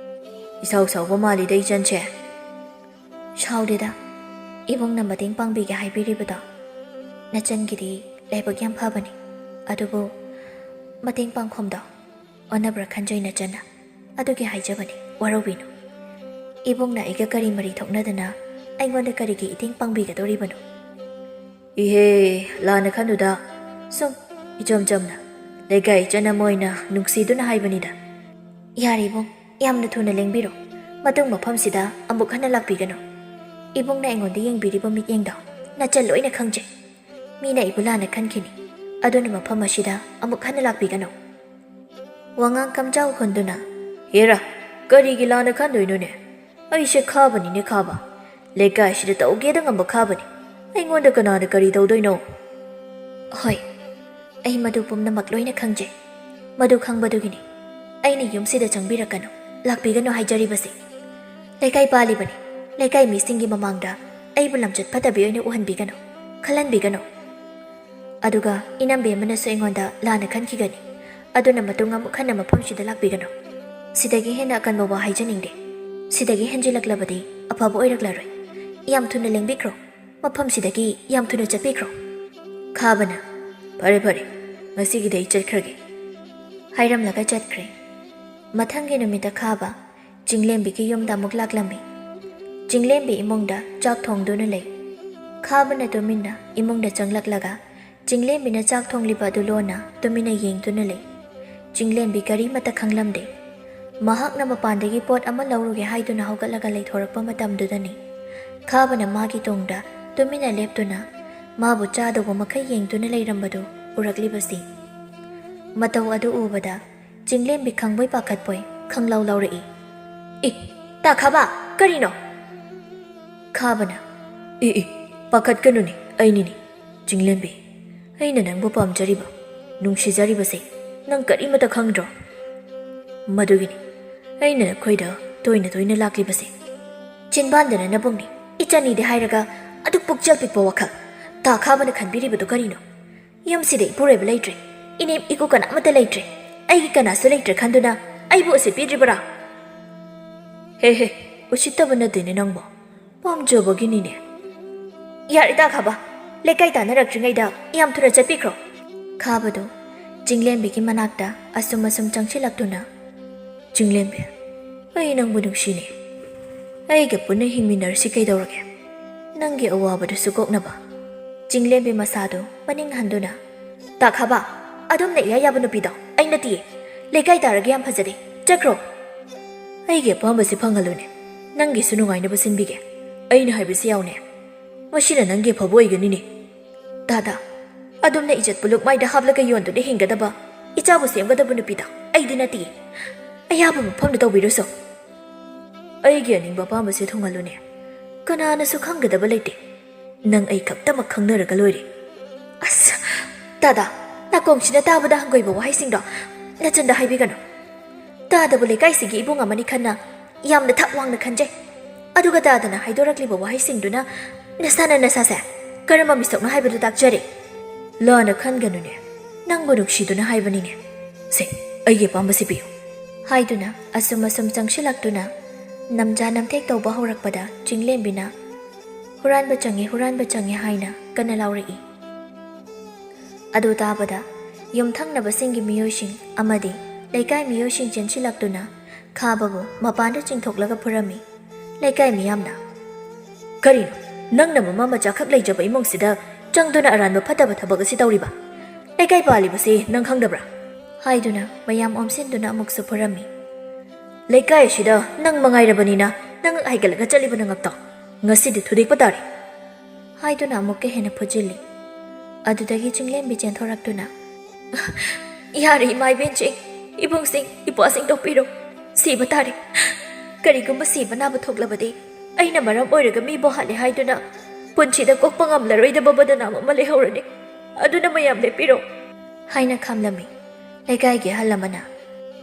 ꯏꯁꯥꯎ ꯁꯥꯎꯕ ꯃꯥꯜꯂꯤꯗ ꯏꯆꯟꯁꯦ ꯁꯥꯎꯗꯦꯗ ꯏꯕꯨꯡꯅ ꯃꯇꯦꯡ ꯄꯥꯡꯕꯤꯒꯦ ꯍꯥꯏꯕꯤꯔꯤꯕꯗꯣ ꯅꯆꯟꯒꯤꯗꯤ ꯂꯥꯏꯕꯛ ꯌꯥꯝ ꯐꯕꯅꯤ ꯑꯗꯨꯕꯨ ꯃꯇꯦꯡ ꯄꯥꯡꯐꯝꯗꯣ ꯑꯣꯟꯅꯕ꯭ꯔꯥ ꯈꯟꯖꯩ ꯅꯆꯟꯅ ꯑꯗꯨꯒꯤ ꯍꯥꯏꯖꯕꯅꯤ ꯋꯥꯔꯧꯕꯤꯅꯨ ꯏꯕꯨꯡꯅ ꯑꯩꯒ ꯀꯔꯤ ꯃꯔꯤ ꯊꯣꯛꯅꯗꯅ ꯑꯩꯉꯣꯟꯗ ꯀꯔꯤꯒꯤ ꯏꯇꯦꯡ ꯄꯥꯡꯕꯤꯒꯗꯧꯔꯤꯕꯅꯣ ꯏꯍꯦ ꯂꯥꯟꯅ ꯈꯟꯗꯨꯗ ꯁꯨꯝ ꯏꯆꯝ ꯆꯝꯅ ꯂꯩꯀꯥꯏ ꯏꯆꯟ ꯑꯃ ꯑꯣꯏꯅ ꯅꯨꯡꯁꯤꯗꯨꯅ ꯍꯥꯏꯕꯅꯤꯗ ꯌꯥꯔꯦ ꯏꯕꯨꯡ ꯌꯥꯝꯅ ꯊꯨꯅ ꯂꯦꯡꯕꯤꯔꯣ ꯃꯇꯨꯡ ꯃꯐꯝꯁꯤꯗ ꯑꯃꯨꯛ ꯍꯟꯅ ꯂꯥꯛꯄꯤꯒꯅꯨ ꯏꯕꯨꯡꯅ ꯑꯩꯉꯣꯟꯗ ꯌꯦꯡꯕꯤꯔꯤꯕ ꯃꯤꯠꯌꯦꯡꯗꯣ ꯅꯆꯟ ꯂꯣꯏꯅ ꯈꯪꯖꯩ ꯃꯤꯅ ꯑꯩꯕꯨ ꯂꯥꯟꯅ ꯈꯟꯈꯤꯅꯤ ꯑꯗꯨꯅ ꯃꯐꯝ ꯑꯁꯤꯗ ꯑꯃꯨꯛ ꯍꯟꯅ ꯂꯥꯛꯄꯤꯒꯅꯨ ꯋꯥꯉꯥꯡ ꯀꯝꯖꯥꯎ ꯍꯨꯟꯗꯨꯅ ꯍꯦꯔꯥ ꯀꯔꯤꯒꯤ ꯂꯥꯟꯅ ꯈꯟꯗꯣꯏꯅꯣꯅꯦ ꯑꯩꯁꯦ ꯈꯥꯕꯅꯤꯅꯦ ꯈꯥꯕ ꯂꯩꯀꯥꯏꯁꯤꯗ ꯇꯧꯒꯦꯗ ꯉꯝꯕ ꯈꯥꯕꯅꯤ ꯑꯩꯉꯣꯟꯗ ꯀꯅꯥꯅ ꯀꯔꯤ ꯇꯧꯗꯣꯏꯅꯣ ꯍꯣꯏ ꯑꯩ ꯃꯗꯨ ꯄꯨꯝꯅꯃꯛ ꯂꯣꯏꯅ ꯈꯪꯖꯩ ꯃꯗꯨ ꯈꯪꯕꯗꯨꯒꯤꯅꯤ ꯑꯩꯅ ꯌꯨꯝꯁꯤꯗ ꯆꯪꯕꯤꯔꯛꯀꯅꯨ ꯂꯥꯛꯄꯤꯒꯅꯨ ꯍꯥꯏꯖꯔꯤꯕꯁꯤ ꯂꯩꯀꯥꯏ ꯄꯥꯜꯂꯤꯕꯅꯤ ꯂꯩꯀꯥꯏ ꯃꯤꯁꯤꯡꯒꯤ ꯃꯃꯥꯡꯗ ꯑꯩꯕꯨ ꯂꯝꯆꯠ ꯐꯠꯇꯕꯤ ꯑꯣꯏꯅ ꯎꯍꯟꯕꯤꯒꯅꯨ ꯈꯜꯍꯟꯕꯤꯒꯅꯨ ꯑꯗꯨꯒ ꯏꯅꯝꯕꯤ ꯑꯃꯅꯁꯨ ꯑꯩꯉꯣꯟꯗ ꯂꯥꯟꯅ ꯈꯟꯈꯤꯒꯅꯤ ꯑꯗꯨꯅ ꯃꯇꯨꯡ ꯑꯃꯨꯛ ꯍꯟꯅ ꯃꯐꯝꯁꯤꯗ ꯂꯥꯛꯄꯤꯒꯅꯨ ꯁꯤꯗꯒꯤ ꯍꯦꯟꯅ ꯑꯀꯟꯕ ꯋꯥ ꯍꯥꯏꯖꯅꯤꯡꯗꯦ ꯁꯤꯗꯒꯤ ꯍꯦꯟꯖꯤꯜꯂꯛꯂꯕꯗꯤ ꯑꯐꯕ ꯑꯣꯏꯔꯛꯂꯔꯣꯏ ꯌꯥꯝ ꯊꯨꯅ ꯂꯦꯡꯕꯤꯈ꯭ꯔꯣ ꯃꯐꯝꯁꯤꯗꯒꯤ ꯌꯥꯝ ꯊꯨꯅ ꯆꯠꯄꯤꯈ꯭ꯔꯣ ꯈꯥꯕꯅ ꯐꯔꯦ ꯐꯔꯦ ꯉꯁꯤꯒꯤꯗꯤ ꯑꯩ ꯆꯠꯈ꯭ꯔꯒꯦ ꯍꯥꯏꯔꯝꯂꯒ ꯆꯠꯈ꯭ꯔꯦ ꯃꯊꯪꯒꯤ ꯅꯨꯃꯤꯠꯇ ꯈꯥꯕ ꯆꯤꯡꯂꯦꯝꯕꯤꯒꯤ ꯌꯨꯝꯗ ꯑꯃꯨꯛ ꯂꯥꯛꯂꯝꯃꯤ ꯆꯤꯡꯂꯦꯝꯕꯤ ꯏꯃꯨꯡꯗ ꯆꯥꯛ ꯊꯣꯡꯗꯨꯅ ꯂꯩ ꯈꯥꯕꯅ ꯇꯨꯃꯤꯟꯅ ꯏꯃꯨꯡꯗ ꯆꯪꯂꯛꯂꯒ ꯆꯤꯡꯂꯦꯝꯕꯤꯅ ꯆꯥꯛ ꯊꯣꯡꯂꯤꯕ ꯑꯗꯨ ꯂꯣꯟꯅ ꯇꯨꯃꯤꯟꯅ ꯌꯦꯡꯗꯨꯅ ꯂꯩ ꯆꯤꯡꯂꯦꯝꯕꯤ ꯀꯔꯤꯃꯠꯇ ꯈꯪꯂꯝꯗꯦ ꯃꯍꯥꯛꯅ ꯃꯄꯥꯟꯗꯒꯤ ꯄꯣꯠ ꯑꯃ ꯂꯧꯔꯨꯒꯦ ꯍꯥꯏꯗꯨꯅ ꯍꯧꯒꯠꯂꯒ ꯂꯩꯊꯣꯔꯛꯄ ꯃꯇꯝꯗꯨꯗꯅꯤ ꯈꯥꯕꯅ ꯃꯥꯒꯤ ꯇꯨꯡꯗ ꯇꯨꯃꯤꯟꯅ ꯂꯦꯞꯇꯨꯅ ꯃꯥꯕꯨ ꯆꯥꯗꯧꯕ ꯃꯈꯩ ꯌꯦꯡꯗꯨꯅ ꯂꯩꯔꯝꯕꯗꯨ ꯎꯔꯛꯂꯤꯕꯁꯤ ꯃꯇꯧ ꯑꯗꯨ ꯎꯕꯗ ꯆꯤꯡꯂꯦꯝꯕꯤ ꯈꯪꯕꯣꯏ ꯄꯥꯈꯠꯄꯣꯏ ꯈꯪꯂꯥꯎ ꯂꯥꯎꯔꯛꯏ ꯇꯥꯈꯥꯕ ꯀꯔꯤꯅꯣ ꯈꯥꯕꯅ ꯄꯥꯈꯠꯀꯅꯨꯅꯦ ꯑꯩꯅꯤꯅꯦ ꯆꯤꯡꯂꯦꯝꯕꯤ ꯑꯩꯅ ꯅꯪꯕꯨ ꯄꯥꯝꯖꯔꯤꯕ ꯅꯨꯡꯁꯤꯖꯔꯤꯕꯁꯦ ꯅꯪ ꯀꯔꯤꯃꯠꯇ ꯈꯪꯗ꯭ꯔꯣ ꯃꯗꯨꯒꯤꯅꯤ ꯑꯩꯅ ꯅꯈꯣꯏꯗ ꯇꯣꯏꯅ ꯇꯣꯏꯅ ꯂꯥꯛꯂꯤꯕꯁꯦ ꯆꯤꯟꯕꯥꯟꯗꯅ ꯅꯕꯨꯡꯅꯤ ꯏꯆꯟꯅꯤꯗꯤ ꯍꯥꯏꯔꯒ ꯑꯗꯨꯛ ꯄꯨꯛꯆꯦꯜ ꯄꯤꯛꯄ ꯋꯥꯈꯜ ꯇꯥꯈꯥꯕꯅ ꯈꯟꯕꯤꯔꯤꯕꯗꯨ ꯀꯔꯤꯅꯣ ꯌꯨꯝꯁꯤꯗ ꯏꯄꯨꯔꯣꯏꯕ ꯂꯩꯇ꯭ꯔꯦ ꯏꯅꯦꯝ ꯏꯀꯨ ꯀꯅꯥꯃꯠꯇ ꯂꯩꯇ꯭ꯔꯦ ꯑꯩꯒꯤ ꯀꯅꯥꯁꯨ ꯂꯩꯇ꯭ꯔꯦ ꯈꯟꯗꯨꯅ ꯑꯩꯕꯨ ꯎꯁꯤꯠꯄꯤꯗ꯭ꯔꯤꯕꯔꯥ ꯍꯦ ꯎꯁꯤꯠꯇꯕ ꯅꯠꯇꯦꯅꯦ ꯅꯪꯕꯣ ꯄꯥꯝꯖꯕꯒꯤꯅꯤꯅꯦ ꯌꯥꯔꯦ ꯇꯥꯈꯥꯕ ꯂꯩꯀꯥꯏ ꯇꯥꯟꯅꯔꯛꯇ꯭ꯔꯤꯉꯩꯗ ꯌꯥꯝ ꯊꯨꯅ ꯆꯠꯄꯤꯈ꯭ꯔꯣ ꯈꯥꯕꯗꯨ ꯆꯤꯡꯂꯦꯝꯕꯤꯒꯤ ꯃꯅꯥꯛꯇ ꯑꯁꯨꯝ ꯆꯪꯁꯤꯜꯂꯛꯇꯨꯅ ꯆꯤꯡꯂꯦꯝꯕꯤ ꯑꯩ ꯅꯪꯕꯨ ꯅꯨꯡꯁꯤꯅꯦ ꯑꯩꯒ ꯄꯨꯟꯅ ꯍꯤꯡꯃꯤꯟꯅꯔꯁꯤ ꯀꯩꯗꯧꯔꯒꯦ ꯅꯪꯒꯤ ꯑꯋꯥꯕꯗꯨꯁꯨ ꯀꯣꯛꯅꯕ ꯆꯤꯡꯂꯦꯝꯕꯤ ꯃꯁꯥꯗꯨ ꯃꯅꯤꯡ ꯍꯟꯗꯨꯅ ꯇꯥꯈꯥꯕ ꯑꯗꯨꯝꯅ ꯏꯌꯥ ꯌꯥꯕ ꯅꯨꯄꯤꯗꯣ ꯑꯩ ꯅꯠꯇꯤꯌꯦ ꯂꯩꯀꯥꯏ ꯇꯥꯔꯒ ꯌꯥꯝ ꯐꯖꯔꯦ ꯆꯠꯈ꯭ꯔꯣ ꯑꯩꯒꯤ ꯑꯄꯥꯝꯕꯁꯤ ꯐꯪꯍꯜꯂꯨꯅꯦ ꯅꯪꯒꯤꯁꯨ ꯅꯨꯡꯉꯥꯏꯅꯕ ꯁꯤꯟꯕꯤꯒꯦ ꯑꯩꯅ ꯍꯥꯏꯕꯁꯤ ꯌꯥꯎꯅꯦ ꯃꯁꯤꯅ ꯅꯪꯒꯤ ꯑꯐꯕ ꯑꯣꯏꯒꯅꯤꯅꯦ ꯗꯥꯗꯥ ꯑꯗꯨꯝꯅ ꯏꯖꯠꯄꯨ ꯂꯨꯛꯃꯥꯏꯗ ꯍꯥꯞꯂꯒ ꯌꯣꯟꯗꯨꯅ ꯍꯤꯡꯒꯗꯕ ꯏꯆꯥꯕꯨ ꯁꯦꯝꯒꯗꯕ ꯅꯨꯄꯤꯗ ꯑꯩꯗꯤ ꯅꯠꯇꯤꯌꯦ ꯑꯌꯥꯕ ꯃꯐꯝꯗ ꯇꯧꯕꯤꯔꯨꯁꯣ ꯑꯩꯒꯤ ꯑꯅꯤꯡꯕ ꯑꯄꯥꯝꯕꯁꯦ ꯊꯨꯡꯍꯜꯂꯨꯅꯦ ꯀꯅꯥꯅꯁꯨ ꯈꯪꯒꯗꯕ ꯂꯩꯇꯦ ꯅꯪ ꯑꯩ ꯈꯛꯇꯃꯛ ꯈꯪꯅꯔꯒ ꯂꯣꯏꯔꯦ ꯑꯁ ꯗꯥꯗꯥ ꯅꯥꯀꯣꯡꯁꯤꯅ ꯇꯥꯕꯗ ꯍꯪꯒꯣꯏꯕ ꯋꯥꯍꯩꯁꯤꯡꯗꯣ ꯅꯆꯟꯗ ꯍꯥꯏꯕꯤꯒꯅꯨ ꯗꯥꯗꯥꯕꯨ ꯂꯩꯀꯥꯏꯁꯤꯒꯤ ꯏꯕꯨꯡ ꯑꯃꯅꯤ ꯈꯟꯅ ꯌꯥꯝꯅ ꯊꯛ ꯋꯥꯡꯅ ꯈꯟꯖꯩ ꯑꯗꯨꯒ ꯗꯥꯗꯥꯅ ꯍꯥꯏꯗꯣꯔꯛꯂꯤꯕ ꯋꯥꯍꯩꯁꯤꯡꯗꯨꯅ ꯅꯁꯥꯅ ꯅꯁꯥꯁꯦ ꯀꯔꯝꯕ ꯃꯤꯁꯛꯅꯣ ꯍꯥꯏꯕꯗꯨ ꯇꯥꯛꯆꯔꯦ ꯂꯥꯟꯅ ꯈꯟꯒꯅꯨꯅꯦ ꯅꯪꯕꯨ ꯅꯨꯡꯁꯤꯗꯨꯅ ꯍꯥꯏꯕꯅꯤꯅꯦ ꯁꯦ ꯑꯩꯒꯤ ꯑꯄꯥꯝꯕꯁꯤ ꯄꯤꯌꯨ ꯍꯥꯏꯗꯨꯅ ꯑꯁꯨꯝ ꯆꯪꯁꯤꯜꯂꯛꯇꯨꯅ Namja namthek tauba haurakpada Chinglembi huranba change haina kana laurei. Adu tabada yumthangnabasingi miyoising amadi laikai miyoising chensilaktuna 𝗏𝗵𝗿 mapanda chingthoklaga phurami. Laikai miyamna karino nangna mama macha khak leijaba imongsida changduna aranba phataba thabak asi tawriba laikai palibase nang khangdabra haiduna mayam omsinduna amuksu phurami. Laikai asida nang mangairabanina nang haigalaga chaliba nangakta ngasidi thudikpa tari haiduna amukke hena phujilli. Adudagi Chinglembi chenthoraktuna yari mai benching ibungsing ipasing topiro 𝗧𝗵𝗵 ꯇꯥꯔꯦ ꯀꯔꯤꯒꯨꯝꯕ ꯁꯤꯕ ꯅꯥꯕ ꯊꯣꯛꯂꯕꯗꯤ ꯑꯩꯅ ꯃꯔꯝ ꯑꯣꯏꯔꯒ ꯃꯤꯕꯨ ꯍꯥꯠꯂꯦ ꯍꯥꯏꯗꯨꯅ ꯄꯨꯟꯁꯤꯗ ꯀꯣꯛꯄ ꯉꯝꯂꯔꯣꯏꯗꯕ ꯕꯗꯅꯥꯝ ꯑꯃ ꯂꯩꯍꯧꯔꯅꯤ ꯑꯗꯨꯅ ꯃꯌꯥꯝ ꯂꯦꯞꯄꯤꯔꯣ ꯍꯥꯏꯅ ꯈꯥꯝꯂꯝꯃꯤ. ꯂꯩꯀꯥꯏꯒꯤ ꯑꯍꯜ ꯑꯃꯅ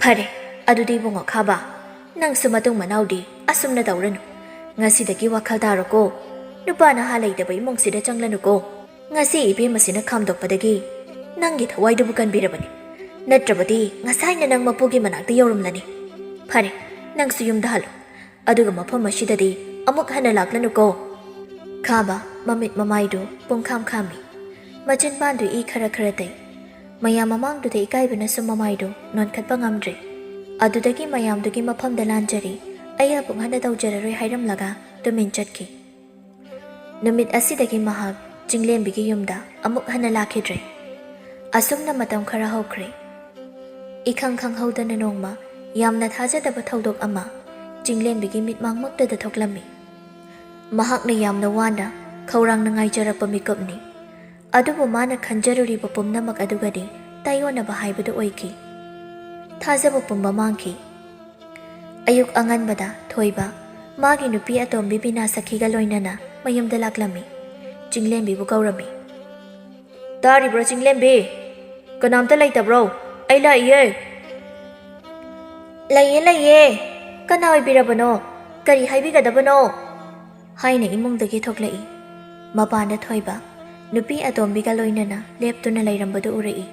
ꯐꯔꯦ ꯑꯗꯨꯗꯤ ꯏꯕꯨꯡꯉꯣ ꯈꯥꯕ ꯅꯪꯁꯨ ꯃꯇꯨꯡ ꯃꯅꯥꯎꯗꯤ ꯑꯁꯨꯝꯅ ꯇꯧꯔꯅꯨ. ꯉꯁꯤꯗꯒꯤ ꯋꯥꯈꯜ ꯇꯥꯔꯣꯀꯣ. ꯅꯨꯄꯥ ꯅꯍꯥ ꯂꯩꯇꯕ ꯏꯃꯨꯡꯁꯤꯗ ꯆꯪꯂꯅꯨꯀꯣ. ꯉꯁꯤ ꯏꯕꯦꯝꯃꯁꯤꯅ ꯈꯥꯝꯗꯣꯛꯄꯗꯒꯤ ꯅꯪꯒꯤ ꯊꯋꯥꯏꯗꯨꯕꯨ ꯀꯟꯕꯤꯔꯕꯅꯤ. ꯅꯠꯇ꯭ꯔꯕꯗꯤ ꯉꯁꯥꯏꯅ ꯅꯪ ꯃꯄꯨꯒꯤ ꯃꯅꯥꯛꯇ ꯌꯧꯔꯝꯂꯅꯤ. ꯐꯔꯦ ꯅꯪꯁꯨ ꯌꯨꯝꯗ ꯍꯜꯂꯨ. ꯑꯗꯨꯒ ꯃꯐꯝ ꯑꯁꯤꯗꯗꯤ ꯑꯃꯨꯛ ꯍꯟꯅ ꯂꯥꯛꯂꯅꯨꯀꯣ. ꯈꯥꯕ ꯃꯃꯤꯠ ꯃꯃꯥꯏꯗꯨ ꯄꯨꯡꯈꯥꯝ ꯈꯥꯝꯃꯤ. ꯃꯆꯤꯟ ꯄꯥꯟꯗꯨ ꯏ ꯈꯔ ꯇꯩ. ꯃꯌꯥꯝ ꯃꯃꯥꯡꯗꯨꯗ ꯏꯀꯥꯏꯕꯅꯁꯨ ꯃꯃꯥꯏꯗꯨ ꯅꯣꯟꯈꯠꯄ ꯉꯝꯗ꯭ꯔꯦ. ꯑꯗꯨꯗꯒꯤ ꯃꯌꯥꯝꯗꯨꯒꯤ ꯃꯐꯝꯗ ꯂꯥꯟꯖꯔꯤ ꯑꯩ ꯑꯃꯨꯛ ꯍꯟꯅ ꯇꯧꯖꯔꯔꯣꯏ ꯍꯥꯏꯔꯝꯂꯒ ꯇꯨꯃꯤꯟ ꯆꯠꯈꯤ. ꯅꯨꯃꯤꯠ ꯑꯁꯤꯗꯒꯤ ꯃꯍꯥꯛ ꯆꯤꯡꯂꯦꯝꯕꯤꯒꯤ ꯌꯨꯝꯗ ꯑꯃꯨꯛ ꯍꯟꯅ ꯂꯥꯛꯈꯤꯗ꯭ꯔꯦ. ꯑꯁꯨꯝꯅ ꯃꯇꯝ ꯈꯔ ꯍꯧꯈ꯭ꯔꯦ. ꯏꯈꯪ ꯈꯪꯍꯧꯗꯅ ꯅꯣꯡꯃ ꯌꯥꯝꯅ ꯊꯥꯖꯗꯕ ꯊꯧꯗꯣꯛ ꯑꯃ ꯆꯤꯡꯂꯦꯝꯕꯤꯒꯤ ꯃꯤꯠꯃꯥꯡꯃꯛꯇꯗ ꯊꯣꯛꯂꯝꯃꯤ. ꯃꯍꯥꯛꯅ ꯌꯥꯝꯅ ꯋꯥꯅ ꯈꯧꯔꯥꯡꯅ ꯉꯥꯏꯖꯔꯛꯄ ꯃꯤꯀꯨꯞꯅꯤ. ꯑꯗꯨꯕꯨ ꯃꯥꯅ ꯈꯟꯖꯔꯨꯔꯤꯕ ꯄꯨꯝꯅꯃꯛ ꯑꯗꯨꯒꯗꯤ ꯇꯥꯏꯌꯣꯟꯅꯕ ꯍꯥꯏꯕꯗꯨ ꯑꯣꯏꯈꯤ. ꯊꯥꯖꯕ ꯄꯨꯝꯕ ꯃꯥꯡꯈꯤ. ꯑꯌꯨꯛ ꯑꯉꯟꯕꯗ ꯊꯣꯏꯕ ꯃꯥꯒꯤ ꯅꯨꯄꯤ ꯑꯇꯣꯝꯕꯤ ꯕꯤꯅꯥꯁꯈꯤꯒ ꯂꯣꯏꯅꯅ ꯃꯌꯨꯝꯗ ꯂꯥꯛꯂꯝꯃꯤ. ꯆꯤꯡꯂꯦꯝꯕꯤꯕꯨ ꯀꯧꯔꯝꯃꯤ. ꯇꯥꯔꯤꯕ꯭ꯔꯣ ꯆꯤꯡꯂꯦꯝꯕꯤ? ꯀꯅꯥꯝꯇ ꯂꯩꯇꯕ꯭ꯔꯣ? ꯑꯩ ꯂꯥꯛꯏꯌꯦ. ꯂꯩꯌꯦ ꯀꯅꯥ ꯑꯣꯏꯕꯤꯔꯕꯅꯣ? ꯀꯔꯤ ꯍꯥꯏꯕꯤꯒꯗꯕꯅꯣ? ꯍꯥꯏꯅ ꯏꯃꯨꯡꯗꯒꯤ ꯊꯣꯛꯂꯛꯏ. ꯃꯄꯥꯟꯗ ꯊꯣꯏꯕ ꯅꯨꯄꯤ ꯑꯇꯣꯝꯕꯤꯒ ꯂꯣꯏꯅꯅ ꯂꯦꯞꯇꯨꯅ ꯂꯩꯔꯝꯕꯗꯨ ꯎꯔꯛꯏ.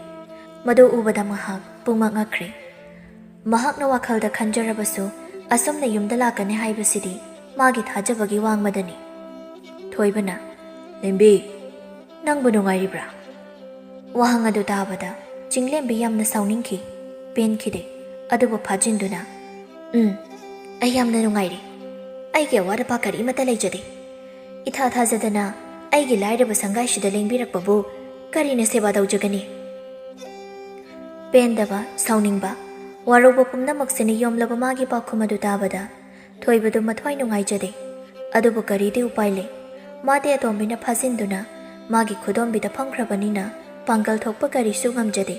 ꯃꯗꯨ ꯎꯕꯗ ꯃꯍꯥꯛ ꯄꯨꯡꯉꯛ ꯉꯛꯈ꯭ꯔꯦ. ꯃꯍꯥꯛꯅ ꯋꯥꯈꯜꯗ ꯈꯟꯖꯔꯕꯁꯨ ꯑꯁꯨꯝꯅ ꯌꯨꯝꯗ ꯂꯥꯛꯀꯅꯤ ꯍꯥꯏꯕꯁꯤꯗꯤ ꯃꯥꯒꯤ ꯊꯥꯖꯕꯒꯤ ꯋꯥꯡꯃꯗꯅꯤ. ꯊꯣꯏꯕꯅ ꯂꯦꯝꯕꯤ ꯅꯪꯕꯨ ꯅꯨꯡꯉꯥꯏꯔꯤꯕ꯭ꯔꯥ? ꯋꯥꯍꯪ ꯑꯗꯨ ꯇꯥꯕꯗ ꯆꯤꯡꯂꯦꯝꯕꯤ ꯌꯥꯝꯅ ꯁꯥꯎꯅꯤꯡꯈꯤ. ꯄꯦꯟꯈꯤꯗꯦ. ꯑꯗꯨꯕꯨ ꯐꯥꯖꯤꯟꯗꯨꯅ ꯑꯩ ꯌꯥꯝꯅ ꯅꯨꯡꯉꯥꯏꯔꯤ. ꯑꯩꯒꯤ ꯑꯋꯥꯠ ꯑꯄꯥ ꯀꯔꯤꯃꯠꯇ ꯂꯩꯖꯗꯦ. ꯏꯊꯥ ꯊꯥꯖꯗꯅ ꯑꯩꯒꯤ ꯂꯥꯏꯔꯕ ꯁꯪꯒꯥꯏꯁꯤꯗ ꯂꯦꯡꯕꯤꯔꯛꯄꯕꯨ ꯀꯔꯤꯅ ꯁꯦꯕꯥ ꯇꯧꯖꯒꯅꯤ? ꯄꯦꯟꯗꯕ ꯁꯥꯎꯅꯤꯡꯕ ꯋꯥꯔꯧꯕ ꯄꯨꯝꯅꯃꯛꯁꯤꯅ ꯌꯣꯝꯂꯕ ꯃꯥꯒꯤ ꯄꯥꯎꯈꯨꯝ ꯑꯗꯨ ꯇꯥꯕꯗ ꯊꯣꯏꯕꯗꯨ ꯃꯊ꯭ꯋꯥꯏ ꯅꯨꯡꯉꯥꯏꯖꯗꯦ. ꯑꯗꯨꯕꯨ ꯀꯔꯤꯗꯤ ꯎꯄꯥꯏ ꯂꯩ. ꯃꯥꯗꯤ ꯑꯇꯣꯝꯕꯤꯅ ꯐꯥꯖꯤꯟꯗꯨꯅ ꯃꯥꯒꯤ ꯈꯨꯗꯣꯝꯕꯤꯗ ꯐꯝꯈ꯭ꯔꯕꯅꯤꯅ ꯄꯥꯡꯒꯜ ꯊꯣꯛꯄ ꯀꯔꯤꯁꯨ ꯉꯝꯖꯗꯦ.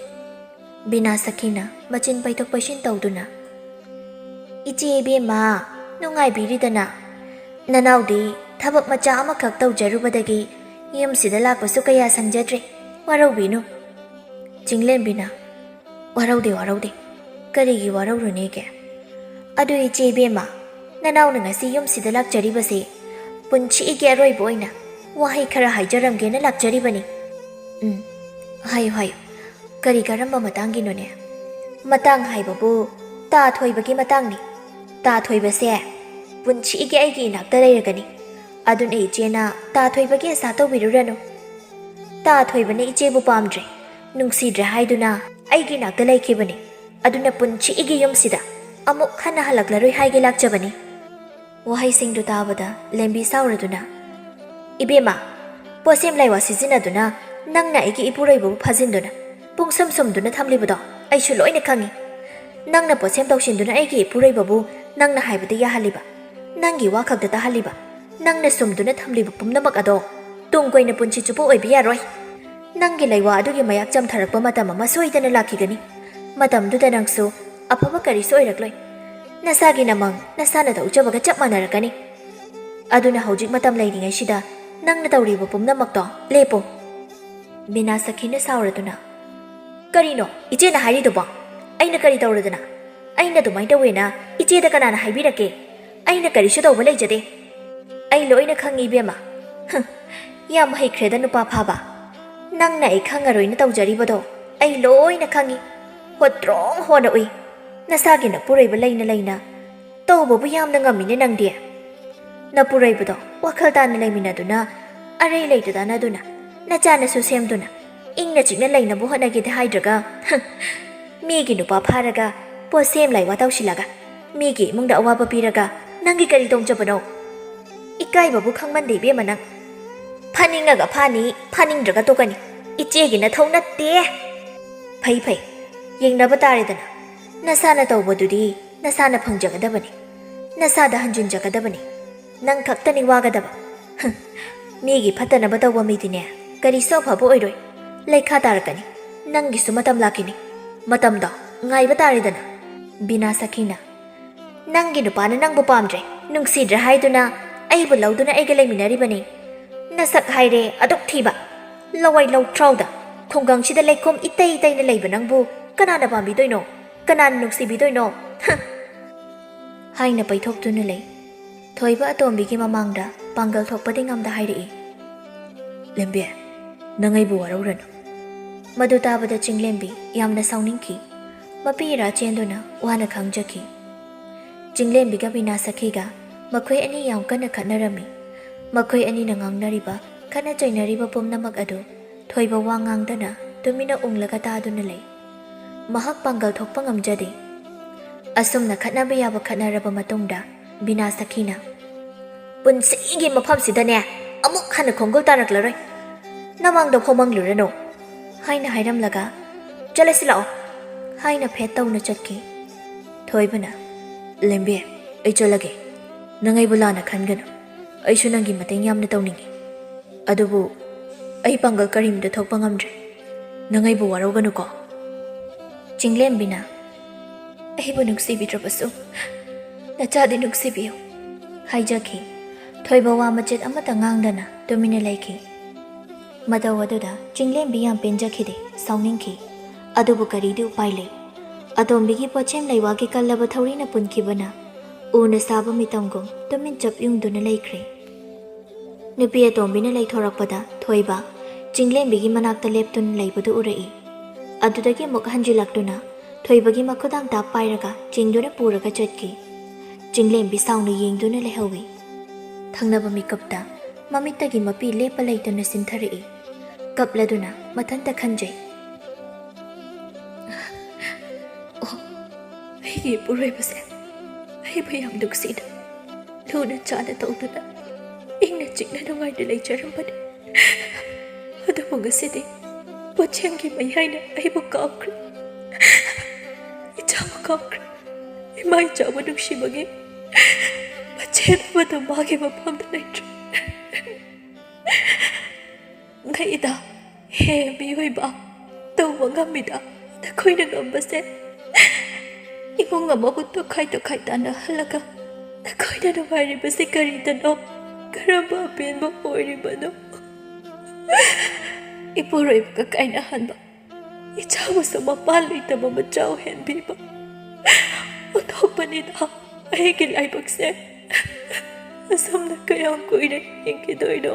ꯕꯤꯅꯥꯁꯈꯤꯅ ꯃꯆꯤꯟ ꯄꯩꯊꯣꯛ ꯄꯩꯁꯤꯟ ꯇꯧꯗꯨꯅ ꯏꯆꯦ ꯏꯕꯦꯝꯃ ꯅꯨꯡꯉꯥꯏꯕꯤꯔꯤꯗꯅ? ꯅꯅꯥꯎꯗꯤ ꯊꯕꯛ ꯃꯆꯥ ꯑꯃꯈꯛ ꯇꯧꯖꯔꯨꯕꯗꯒꯤ ꯌꯨꯝꯁꯤꯗ ꯂꯥꯛꯄꯁꯨ ꯀꯌꯥ ꯁꯪꯖꯗ꯭ꯔꯦ. ꯋꯥꯔꯧꯕꯤꯅꯨ. ꯆꯤꯡꯂꯦꯝꯕꯤꯅ ꯋꯥꯔꯧꯗꯦ. ꯀꯔꯤꯒꯤ ꯋꯥꯔꯧꯔꯨꯅꯦꯒꯦ? ꯑꯗꯨ ꯏꯆꯦ ꯏꯕꯦꯝꯃ ꯅꯅꯥꯎꯅ ꯉꯁꯤ ꯌꯨꯝꯁꯤꯗ ꯂꯥꯛꯆꯔꯤꯕꯁꯦ ꯄꯨꯟꯁꯤꯒꯤ ꯑꯔꯣꯏꯕ ꯑꯣꯏꯅ ꯋꯥꯍꯩ ꯈꯔ ꯍꯥꯏꯖꯔꯝꯒꯦꯅ ꯂꯥꯛꯆꯔꯤꯕꯅꯤ. ꯍꯥꯏꯌꯨ. ꯀꯔꯤ ꯀꯔꯝꯕ ꯃꯇꯥꯡꯒꯤꯅꯣꯅꯦ? ꯃꯇꯥꯡ ꯍꯥꯏꯕꯕు ꯇꯥ ꯊꯣꯏꯕꯒꯤ ꯃꯇꯥꯡꯅꯤ. ꯇꯥ ꯊꯣꯏꯕꯁꯦ ꯄꯨꯟꯁꯤꯒꯤ ꯑꯩꯒꯤ ꯏꯅꯥꯛꯇ ꯂꯩꯔꯒꯅꯤ. ꯑꯗꯨꯅ ꯏꯆꯦꯅ ꯇꯥ ꯊꯣꯏꯕꯒꯤ ꯑꯁꯥ ꯇꯧꯕꯤꯔꯨꯔꯅꯨ. ꯇꯥ ꯊꯣꯏꯕꯅ ꯏꯆꯦꯕꯨ ꯄꯥꯝꯗ꯭ꯔꯦ ꯅꯨꯡꯁꯤꯗ꯭ꯔꯦ ꯍꯥꯏꯗꯨꯅ ꯑꯩꯒꯤ ꯏꯅꯥꯛꯇ ꯂꯩꯈꯤꯕꯅꯤ. ꯑꯗꯨꯅ ꯄꯨꯟꯁꯤꯒꯤ ꯌꯨꯝꯁꯤꯗ ꯑꯃꯨꯛ ꯍꯟꯅ ꯍꯜꯂꯛꯂꯔꯣꯏ ꯍꯥꯏꯒꯦ ꯂꯥꯛꯆꯕꯅꯤ. ꯋꯥꯍꯩꯁꯤꯡꯗꯨ ꯇꯥꯕꯗ ꯂꯦꯝꯕꯤ ꯁꯥꯎꯔꯗꯨꯅ ꯏꯕꯦꯝꯃ ꯄꯣꯠꯁꯦꯝ ꯂꯥꯏꯋꯥ ꯁꯤꯖꯤꯟꯅꯗꯨꯅ ꯅꯪꯅ ꯑꯩꯒꯤ ꯏꯄꯨꯔꯣꯏꯕꯕꯨ ꯐꯥꯖꯤꯟꯗꯨꯅ ꯄꯨꯡꯁꯨꯝ ꯁꯨꯝꯗꯨꯅ ꯊꯝꯂꯤꯕꯗꯣ ꯑꯩꯁꯨ ꯂꯣꯏꯅ ꯈꯪꯉꯤ. ꯅꯪꯅ ꯄꯣꯠꯁꯦꯝ ꯇꯧꯁꯤꯟꯗꯨꯅ ꯑꯩꯒꯤ ꯏꯄꯨꯔꯣꯏꯕꯕꯨ ꯅꯪꯅ ꯍꯥꯏꯕꯗ ꯌꯥꯍꯜꯂꯤꯕ, ꯅꯪꯒꯤ ꯋꯥ ꯈꯛꯇ ꯇꯥꯍꯜꯂꯤꯕ, ꯅꯪꯅ ꯁꯨꯝꯗꯨꯅ ꯊꯝꯂꯤꯕ ꯄꯨꯝꯅꯃꯛ ꯑꯗꯣ ꯇꯨꯡ ꯀꯣꯏꯅ ꯄꯨꯟꯁꯤ ꯆꯨꯞꯄ ꯑꯣꯏꯕ ꯌꯥꯔꯣꯏ. ꯅꯪꯒꯤ ꯂꯩꯋꯥ ꯑꯗꯨꯒꯤ ꯃꯌꯥꯛ ꯆꯝꯊꯔꯛꯄ ꯃꯇꯝ ꯑꯃ ꯁꯣꯏꯗꯅ ꯂꯥꯛꯈꯤꯒꯅꯤ. ꯃꯇꯝꯗꯨꯗ ꯅꯪꯁꯨ ꯑꯐꯕ ꯀꯔꯤꯁꯨ ꯑꯣꯏꯔꯛꯂꯣই. ꯅꯁꯥꯒꯤ ꯅꯃꯪ ꯅꯁꯥꯅ ꯇꯧꯖꯕꯒ ꯆꯞ ꯃꯥꯟꯅꯔꯛꯀꯅꯤ. ꯑꯗꯨꯅ ꯍꯧꯖꯤꯛ ꯃꯇꯝ ꯂꯩꯔꯤꯉꯩꯁꯤꯗ ꯅꯪꯅ ꯇꯧꯔꯤꯕ ꯄꯨꯝꯅꯃꯛꯇꯣ ꯂꯦꯞꯄꯣ. ꯕꯤꯅꯥꯁꯈꯤꯅ ꯁꯥꯎꯔꯗꯨꯅ ꯀꯔꯤꯅꯣ ꯏꯆꯦꯅ ꯍꯥꯏꯔꯤꯗꯨꯕꯣ? ꯑꯩꯅ ꯀꯔꯤ ꯇꯧꯔꯗꯅ? ꯑꯩꯅ ꯑꯗꯨꯃꯥꯏꯅ ꯇꯧꯋꯦꯅ ꯏꯆꯦꯗ ꯀꯅꯥꯅ ꯍꯥꯏꯕꯤꯔꯛꯀꯦ? ꯑꯩꯅ ꯀꯔꯤꯁꯨ ꯇꯧꯕ ꯂꯩꯖꯗꯦ. ꯑꯩ ꯂꯣꯏꯅ ꯈꯪꯉꯤ ꯏꯕꯦꯝꯃ. ꯌꯥꯝ ꯍꯩꯈ꯭ꯔꯦꯗ ꯅꯨꯄꯥ ꯐꯥꯕ. ꯅꯪꯅ ꯑꯩ ꯈꯪꯉꯔꯣꯏꯅ ꯇꯧꯖꯔꯤꯕꯗꯣ ꯑꯩ ꯂꯣꯏꯅ ꯈꯪꯉꯤ. ꯍꯣꯠꯇ꯭ꯔꯣꯡ ꯍꯣꯅ ꯎꯏ. ꯅꯁꯥꯒꯤ ꯅꯄꯨꯔꯣꯏꯕ ꯂꯩꯅ ꯇꯧꯕꯕꯨ ꯌꯥꯝꯅ ꯉꯝꯃꯤꯅꯦ ꯅꯪꯗꯤ ꯅꯄꯨꯔꯩꯕꯗꯣ ꯋꯥꯈꯜ ꯇꯥꯅ ꯂꯩꯃꯤꯟꯅꯗꯨꯅ ꯑꯔꯩ ꯂꯩꯇꯗꯅꯗꯨꯅ ꯅꯆꯥꯅꯁꯨ ꯁꯦꯝꯗꯨꯅ ꯏꯪꯅ ꯆꯤꯛꯅ ꯂꯩꯅꯕ ꯍꯣꯠꯅꯒꯦꯗꯤ ꯍꯥꯏꯗ꯭ꯔꯒ ꯃꯤꯒꯤ ꯅꯨꯄꯥ ꯐꯥꯔꯒ ꯄꯣꯠ ꯁꯦꯝ ꯂꯩꯋꯥ ꯇꯧꯁꯤꯜꯂꯒ ꯃꯤꯒꯤ ꯏꯃꯨꯡꯗ ꯑꯋꯥꯕ ꯄꯤꯔꯒ ꯅꯪꯒꯤ ꯀꯔꯤ ꯇꯣꯡꯖꯕꯅꯣ ꯏꯀꯥꯏꯕꯕꯨ ꯈꯪꯃꯟꯗꯦ ꯏꯕꯦꯝꯃ ꯅꯪ ꯐꯥꯅꯤꯡꯉꯒ ꯐꯥꯅꯤ ꯐꯥꯅꯤꯡꯗ꯭ꯔꯒ ꯇꯣꯛꯀꯅꯤ ꯏꯆꯦꯒꯤ ꯅꯊꯧ ꯅꯠꯇꯦ ꯐꯩ ꯐꯩ ꯌꯦꯡꯅꯕ ꯇꯥꯔꯦꯗꯅ ꯅꯁꯥꯅ ꯇꯧꯕꯗꯨꯗꯤ ꯅꯁꯥꯅ ꯐꯪꯖꯒꯗꯕꯅꯤ ꯅꯁꯥꯗ ꯍꯟꯖꯤꯟꯖꯒꯗꯕꯅꯤ ꯅꯪ ꯈꯛꯇꯅꯤ ꯋꯥꯒꯗꯕ ꯃꯤꯒꯤ ꯐꯠꯇꯅꯕ ꯇꯧꯕ ꯃꯤꯗꯤꯅꯦ ꯀꯔꯤꯁꯨ ꯑꯐꯕ ꯑꯣꯏꯔꯣꯏ ꯂꯩꯈꯥ ꯇꯥꯔꯛꯀꯅꯤ ꯅꯪꯒꯤꯁꯨ ꯃꯇꯝ ꯂꯥꯛꯈꯤꯅꯤ ꯃꯇꯝꯗꯣ ꯉꯥꯏꯕ ꯇꯥꯔꯦꯗꯅ ꯕꯤꯅꯥꯁꯈꯤꯅ ꯅꯪꯒꯤ ꯅꯨꯄꯥꯅ ꯅꯪꯕꯨ ꯄꯥꯝꯗ꯭ꯔꯦ ꯅꯨꯡꯁꯤꯗ꯭ꯔꯦ ꯍꯥꯏꯗꯨꯅ ꯑꯩꯕꯨ ꯂꯧꯗꯨꯅ ꯑꯩꯒ ꯂꯩꯃꯤꯟꯅꯔꯤꯕꯅꯤ ꯅꯁꯛ ꯍꯥꯏꯔꯦ ꯑꯗꯨꯛ ꯊꯤꯕ ꯂꯋꯥꯏ ꯂꯧꯇ꯭ꯔꯥꯎꯗ ꯈꯨꯡꯒꯪꯁꯤꯗ ꯂꯩꯈꯣꯝ ꯏꯇꯩ ꯇꯩꯅ ꯂꯩꯕ ꯅꯪꯕꯨ ꯀꯅꯥꯅ ꯄꯥꯝꯕꯤꯗꯣꯏꯅꯣ ꯀꯅꯥꯅ ꯅꯨꯡꯁꯤꯕꯤꯗꯣꯏꯅꯣ ꯍꯥꯏꯅ ꯄꯩꯊꯣꯛꯇꯨꯅ ꯂꯩ ꯊꯣꯏꯕ ꯑꯇꯣꯝꯕꯤꯒꯤ ꯃꯃꯥꯡꯗ ꯄꯥꯡꯒꯜ ꯊꯣꯛꯄꯗꯤ ꯉꯝꯗ ꯍꯥꯏꯔꯛꯏ ꯂꯦꯝꯕꯤ ꯅꯪ ꯑꯩꯕꯨ ꯋꯥꯔꯧꯔꯅꯨ ꯃꯗꯨ ꯇꯥꯕꯗ ꯆꯤꯡꯂꯦꯝꯕꯤ ꯌꯥꯝꯅ ꯁꯥꯎꯅꯤꯡꯈꯤ ꯃꯄꯤ ꯏꯔꯥ ꯆꯦꯟꯗꯨꯅ ꯋꯥꯅ ꯈꯪꯖꯈꯤ ꯆꯤꯡꯂꯦꯝꯕꯤꯒ ꯕꯤꯅꯥꯁꯈꯤꯒ ꯃꯈꯣꯏ ꯑꯅꯤ ꯌꯥꯝ ꯀꯟꯅ ꯈꯠꯅꯔꯝꯃꯤ ꯃꯈꯣꯏ ꯑꯅꯤꯅ ꯉꯥꯡꯅꯔꯤꯕ ꯈꯠꯅ ꯆꯩꯅꯔꯤꯕ ꯄꯨꯝꯅꯃꯛ ꯑꯗꯨ ꯊꯣꯏꯕ ꯋꯥ ꯉꯥꯡꯗꯅ ꯇꯨꯃꯤꯟꯅ ꯎꯡꯂꯒ ꯇꯥꯗꯨꯅ ꯂꯩ ꯃꯍꯥꯛ ꯄꯥꯡꯒꯜ ꯊꯣꯛꯄ ꯉꯝꯖꯗꯦ ꯑꯁꯨꯝꯅ ꯈꯠꯅꯕ ꯌꯥꯕ ꯈꯠꯅꯔꯕ ꯃꯇꯨꯡꯗ ꯕꯤꯅꯥꯁꯈꯤꯅ ꯄꯨꯟꯁꯤꯒꯤ ꯃꯐꯝꯁꯤꯗꯅꯦ ꯑꯃꯨꯛ ꯍꯟꯅ ꯈꯣꯡꯒꯨꯜ ꯇꯥꯔꯛꯂꯔꯣꯏ ꯅꯃꯥꯡꯗ ꯐꯣꯃꯪꯂꯨꯔꯅꯨ ꯍꯥꯏꯅ ꯍꯥꯏꯔꯝꯂꯒ ꯆꯠꯂꯁꯤ ꯂꯥꯛꯑꯣ ꯍꯥꯏꯅ ꯐꯦꯠ ꯇꯧꯅ ꯆꯠꯈꯤ ꯊꯣꯏꯕꯅ ꯂꯦꯝꯕꯤ ꯑꯩ ꯆꯠꯂꯒꯦ ꯅꯪ ꯑꯩꯕꯨ ꯂꯥꯟꯅ ꯈꯟꯒꯅꯨ ꯑꯩꯁꯨ ꯅꯪꯒꯤ ꯃꯇꯦꯡ ꯌꯥꯝꯅ ꯇꯧꯅꯤꯡꯉꯤ ꯑꯗꯨꯕꯨ ꯑꯩ ꯄꯥꯡꯒꯜ ꯀꯔꯤꯝꯇ ꯊꯣꯛꯄ ꯉꯝꯗ꯭ꯔꯦ ꯅꯪ ꯑꯩꯕꯨ ꯋꯥꯔꯧꯒꯅꯨꯀꯣ ꯆꯤꯡꯂꯦꯝꯕꯤꯅ ꯑꯩꯕꯨ ꯅꯨꯡꯁꯤꯕꯤꯗ꯭ꯔꯕꯁꯨ ꯅꯆꯥꯗꯤ ꯅꯨꯡꯁꯤꯕꯤꯌꯨ ꯍꯥꯏꯖꯈꯤ ꯊꯣꯏꯕ ꯋꯥ ꯃꯆꯦꯠ ꯑꯃꯠꯇ ꯉꯥꯡꯗꯅ ꯇꯨꯃꯤꯟꯅ ꯂꯩꯈꯤ ꯃꯇꯧ ꯑꯗꯨꯗ ꯆꯤꯡꯂꯦꯝꯕꯤ ꯌꯥꯝ ꯄꯦꯟꯖꯈꯤꯗꯦ ꯁꯥꯎꯅꯤꯡꯈꯤ ꯑꯗꯨꯕꯨ ꯀꯔꯤꯗꯤ ꯎꯄꯥꯏ ꯂꯩ ꯑꯇꯣꯝꯕꯤꯒꯤ ꯄꯣꯠꯁꯦꯝ ꯂꯩꯋꯥꯒꯤ ꯀꯜꯂꯕ ꯊꯧꯔꯤꯅ ꯄꯨꯟꯈꯤꯕꯅ ꯎꯅ ꯁꯥꯕ ꯃꯤꯇꯝꯒꯨꯝ ꯇꯨꯃꯤꯟ ꯆꯞ ꯌꯨꯡꯗꯨꯅ ꯂꯩꯈ꯭ꯔꯦ ꯅꯨꯄꯤ ꯑꯇꯣꯝꯕꯤꯅ ꯂꯩꯊꯣꯔꯛꯄꯗ ꯊꯣꯏꯕ ꯆꯤꯡꯂꯦꯝꯕꯤꯒꯤ ꯃꯅꯥꯛꯇ ꯂꯦꯞꯇꯨꯅ ꯂꯩꯕꯗꯨ ꯎꯔꯛꯏ ꯑꯗꯨꯗꯒꯤ ꯑꯃꯨꯛ ꯍꯟꯖꯤꯜꯂꯛꯇꯨꯅ ꯊꯣꯏꯕꯒꯤ ꯃꯈꯨꯗꯥꯡ ꯇꯥꯞ ꯄꯥꯏꯔꯒ ꯆꯤꯡꯗꯨꯅ ꯄꯨꯔꯒ ꯆꯠꯈꯤ ꯆꯤꯡꯂꯦꯝꯕꯤ ꯁꯥꯎꯅ ꯌꯦꯡꯗꯨꯅ ꯂꯩꯍꯧꯏ ꯊꯪꯅꯕ ꯃꯤꯀꯨꯞꯇ ꯃꯃꯤꯠꯇꯒꯤ ꯃꯄꯤ ꯂꯦꯞꯄ ꯂꯩꯇꯅ ꯁꯤꯟꯊꯔꯛꯏ ꯀꯞꯂꯗꯨꯅ ꯃꯊꯟꯇ ꯈꯟꯖꯩ ꯑꯣ ꯑꯩꯒꯤ ꯏꯄꯨꯔꯣꯏꯕꯁꯦ ꯑꯩꯕꯨ ꯌꯥꯝ ꯅꯨꯡꯁꯤꯅ ꯂꯨꯅ ꯆꯥꯅ ꯇꯧꯗꯨꯅ ꯏꯪꯅ ꯆꯤꯛꯅ ꯅꯨꯡꯉꯥꯏꯅ ꯂꯩꯖꯔꯝꯕꯅꯤ ꯑꯗꯨꯕꯨ ꯉꯁꯤꯗꯤ ꯄꯣꯠꯁꯦꯝꯒꯤ ꯃꯌꯥꯏꯅ ꯑꯩꯕꯨ ꯀꯥꯎꯈ꯭ꯔꯦ ꯏꯆꯥꯕꯨ ꯀꯥꯎꯈ꯭ꯔꯦ ꯏꯃꯥ ꯏꯆꯥꯕꯨ ꯅꯨꯡꯁꯤꯕꯒꯤ ꯃꯆꯦꯠ ꯑꯃꯗ ꯃꯥꯒꯤ ꯃꯐꯝꯗ ꯂꯩꯇ꯭ꯔꯦ ꯉꯛꯏꯗ ꯍꯦ ꯃꯤꯑꯣꯏꯕ ꯇꯧꯕ ꯉꯝꯃꯤꯗ ꯅꯈꯣꯏꯅ ꯉꯝꯕꯁꯦ ꯏꯃꯨꯡ ꯑꯃꯕꯨ ꯇꯣꯈꯥꯏ ꯇꯣꯈꯥꯏ ꯇꯥꯟꯅꯍꯜꯂꯒ ꯅꯈꯣꯏꯅ ꯅꯨꯡꯉꯥꯏꯔꯤꯕꯁꯤ ꯀꯔꯤꯗꯅꯣ ꯀꯔꯝꯕ ꯑꯄꯦꯟꯕ ꯑꯣꯏꯔꯤꯕꯅꯣ ꯏꯄꯨꯔꯣꯏꯕꯒ ꯀꯥꯏꯅꯍꯟꯕ ꯏꯆꯥꯕꯨꯁꯨ ꯃꯄꯥꯟ ꯂꯩꯇꯕ ꯃꯆꯥ ꯑꯣꯏꯍꯟꯕꯤꯕ ꯑꯣꯟꯊꯣꯛꯄꯅꯤꯗ ꯑꯩꯒꯤ ꯂꯥꯏꯕꯛꯁꯦ ꯑꯁꯨꯝꯅ ꯀꯌꯥꯝ ꯀꯨꯏꯅ ꯍꯤꯡꯈꯤꯗꯣꯏꯅꯣ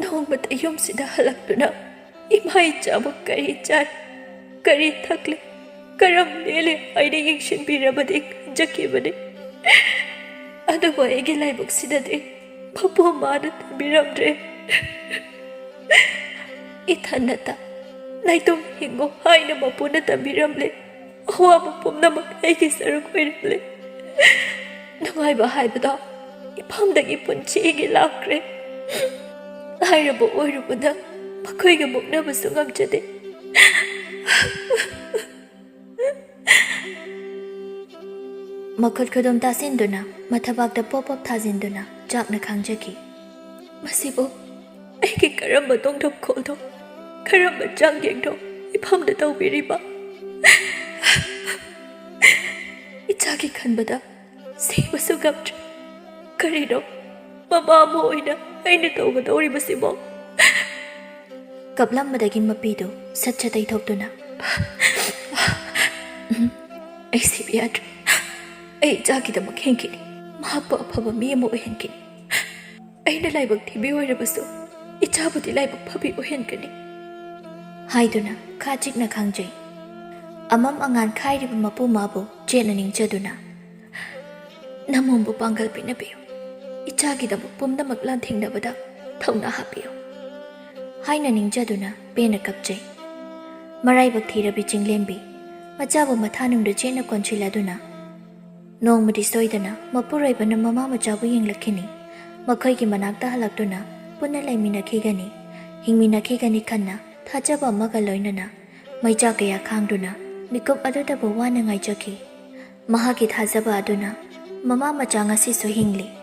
ꯅꯣꯡꯃꯇ ꯌꯨꯝꯁꯤꯗ ꯍꯜꯂꯛꯇꯨꯅ ꯏꯃꯥ ꯏꯆꯥꯕꯨ ꯀꯔꯤ ꯆꯥꯏ ꯀꯔꯤ ꯊꯛꯂꯤ ꯀꯔꯝ ꯂꯦꯜꯂꯤ ꯍꯥꯏꯅ ꯌꯦꯡꯁꯤꯟꯕꯤꯔꯕꯗꯤ ꯈꯟꯖꯈꯤꯕꯅꯤ ꯑꯗꯨꯕꯨ ꯑꯩꯒꯤ ꯂꯥꯏꯕꯛꯁꯤꯗꯗꯤ ꯃꯄꯨ ꯃꯥꯅ ꯊꯝꯕꯤꯔꯝꯗ꯭ꯔꯦ ꯏꯊꯟꯅꯇ ꯅꯥꯏꯇꯣꯝ ꯍꯤꯡꯉꯨ ꯍꯥꯏꯅ ꯃꯄꯨꯅ ꯇꯝꯕꯤꯔꯝꯂꯦ ꯑꯋꯥꯕ ꯄꯨꯝꯅꯃꯛ ꯑꯩꯒꯤ ꯁꯔꯨꯛ ꯑꯣꯏꯔꯝꯂꯦ ꯅꯨꯡꯉꯥꯏꯕ ꯍꯥꯏꯕꯗꯣ ꯏꯐꯝꯗꯒꯤ ꯄꯨꯟꯁꯤꯒꯤ ꯂꯥꯛꯈ꯭ꯔꯦ ꯂꯥꯏꯔꯕ ꯑꯣꯏꯔꯨꯕꯅ ꯃꯈꯣꯏꯒ ꯃꯨꯛꯅꯕꯁꯨ ꯉꯝꯖꯗꯦ ꯃꯈꯨꯠ ꯈꯨꯗꯨꯝ ꯇꯥꯁꯤꯟꯗꯨꯅ ꯃꯊꯕꯥꯛꯇ ꯄꯣꯞ ꯄꯣꯞ ꯊꯥꯖꯤꯟꯗꯨꯅ ꯆꯥꯛꯅ ꯈꯥꯡꯖꯈꯤ ꯃꯁꯤꯕꯨ ꯑꯩꯒꯤ ꯀꯔꯝꯕ ꯅꯣꯡꯗꯝꯈꯣꯜꯅꯣ ꯀꯔꯝꯕ ꯆꯥꯡꯌꯦꯡꯅꯣ ꯏꯐꯝꯗ ꯇꯧꯕꯤꯔꯤꯕ ꯏꯆꯥꯒꯤ ꯈꯟꯕꯗ ꯁꯤꯕꯁꯨ ꯉꯝꯗ꯭ꯔꯦ ꯀꯔꯤꯅꯣ ꯃꯃꯥ ꯑꯃ ꯑꯣꯏꯅ ꯑꯩꯅ ꯇꯧꯒꯗꯧꯔꯤꯕꯁꯤꯕꯣ ꯀꯞꯂꯝꯕꯗꯒꯤ ꯃꯄꯤꯗꯨ ꯁꯠ ꯁꯠ ꯇꯩꯊꯣꯛꯇꯨꯅ ꯑꯩ ꯁꯤꯕ ꯌꯥꯗ꯭ꯔꯦ ꯑꯩ ꯏꯆꯥꯒꯤꯗꯃꯛ ꯍꯤꯡꯈꯤꯅꯤ ꯃꯍꯥꯛꯄꯨ ꯑꯐꯕ ꯃꯤ ꯑꯃ ꯑꯣꯏꯍꯟꯈꯤꯅꯤ ꯑꯩꯅ ꯂꯥꯏꯕꯛ ꯊꯤꯕꯤ ꯑꯣꯏꯔꯕꯁꯨ ꯏꯆꯥꯕꯨꯗꯤ ꯂꯥꯏꯕꯛ ꯐꯕꯤ ꯑꯣꯏꯍꯟꯒꯅꯤ ꯍꯥꯏꯗꯨꯅ ꯈꯥ ꯆꯤꯛꯅ ꯈꯥꯡꯖꯩ ꯑꯃꯝ ꯑꯉꯥꯟ ꯈꯥꯏꯔꯤꯕ ꯃꯄꯨ ꯃꯥꯕꯨ ꯆꯦꯠꯅ ꯅꯤꯡꯖꯗꯨꯅ ꯅꯃꯣꯝꯕꯨ ꯄꯥꯡꯒꯜ ꯄꯤꯅꯕꯤꯌꯨ, ꯏꯆꯥꯒꯤꯗꯃꯛ ꯄꯨꯝꯅꯃꯛ ꯂꯥꯟꯊꯦꯡꯅꯕꯗ ꯊꯧꯅꯥ ꯍꯥꯞꯄꯤꯌꯨ ꯍꯥꯏꯅ ꯅꯤꯡꯖꯗꯨꯅ ꯄꯦꯟꯅ ꯀꯞꯆꯩ꯫ ꯃꯔꯥꯏꯕꯛ ꯊꯤꯔꯕꯤ ꯆꯤꯡꯂꯦꯝꯕꯤ ꯃꯆꯥꯕꯨ ꯃꯊꯥꯅꯨꯡꯗ ꯆꯦꯠꯅ ꯀꯣꯟꯁꯤꯜꯂꯗꯨꯅ ꯅꯣꯡꯃꯗꯤ ꯁꯣꯏꯗꯅ ꯃꯄꯨꯔꯣꯏꯕꯅ ꯃꯃꯥ ꯃꯆꯥꯕꯨ ꯌꯦꯡꯂꯛꯈꯤꯅꯤ, ꯃꯈꯣꯏꯒꯤ ꯃꯅꯥꯛꯇ ꯍꯜꯂꯛꯇꯨꯅ ꯄꯨꯟꯅ ꯂꯩꯃꯤꯟꯅꯈꯤꯒꯅꯤ, ꯍꯤꯡꯃꯤꯟꯅꯈꯤꯒꯅꯤ ꯈꯟꯅ ꯊꯥꯖꯕ ꯑꯃꯒ ꯂꯣꯏꯅꯅ ꯃꯩꯆꯥꯛ ꯀꯌꯥ ꯈꯥꯡꯗꯨꯅ ꯃꯤꯀꯨꯞ ꯑꯗꯨꯗꯕꯨ ꯋꯥꯅ ꯉꯥꯏꯖꯈꯤ꯫ ꯃꯍꯥꯛꯀꯤ ꯊꯥꯖꯕ ꯑꯗꯨꯅ ꯃꯃꯥ ꯃꯆꯥ ꯉꯁꯤꯁꯨ ꯍꯤꯡꯂꯤ꯫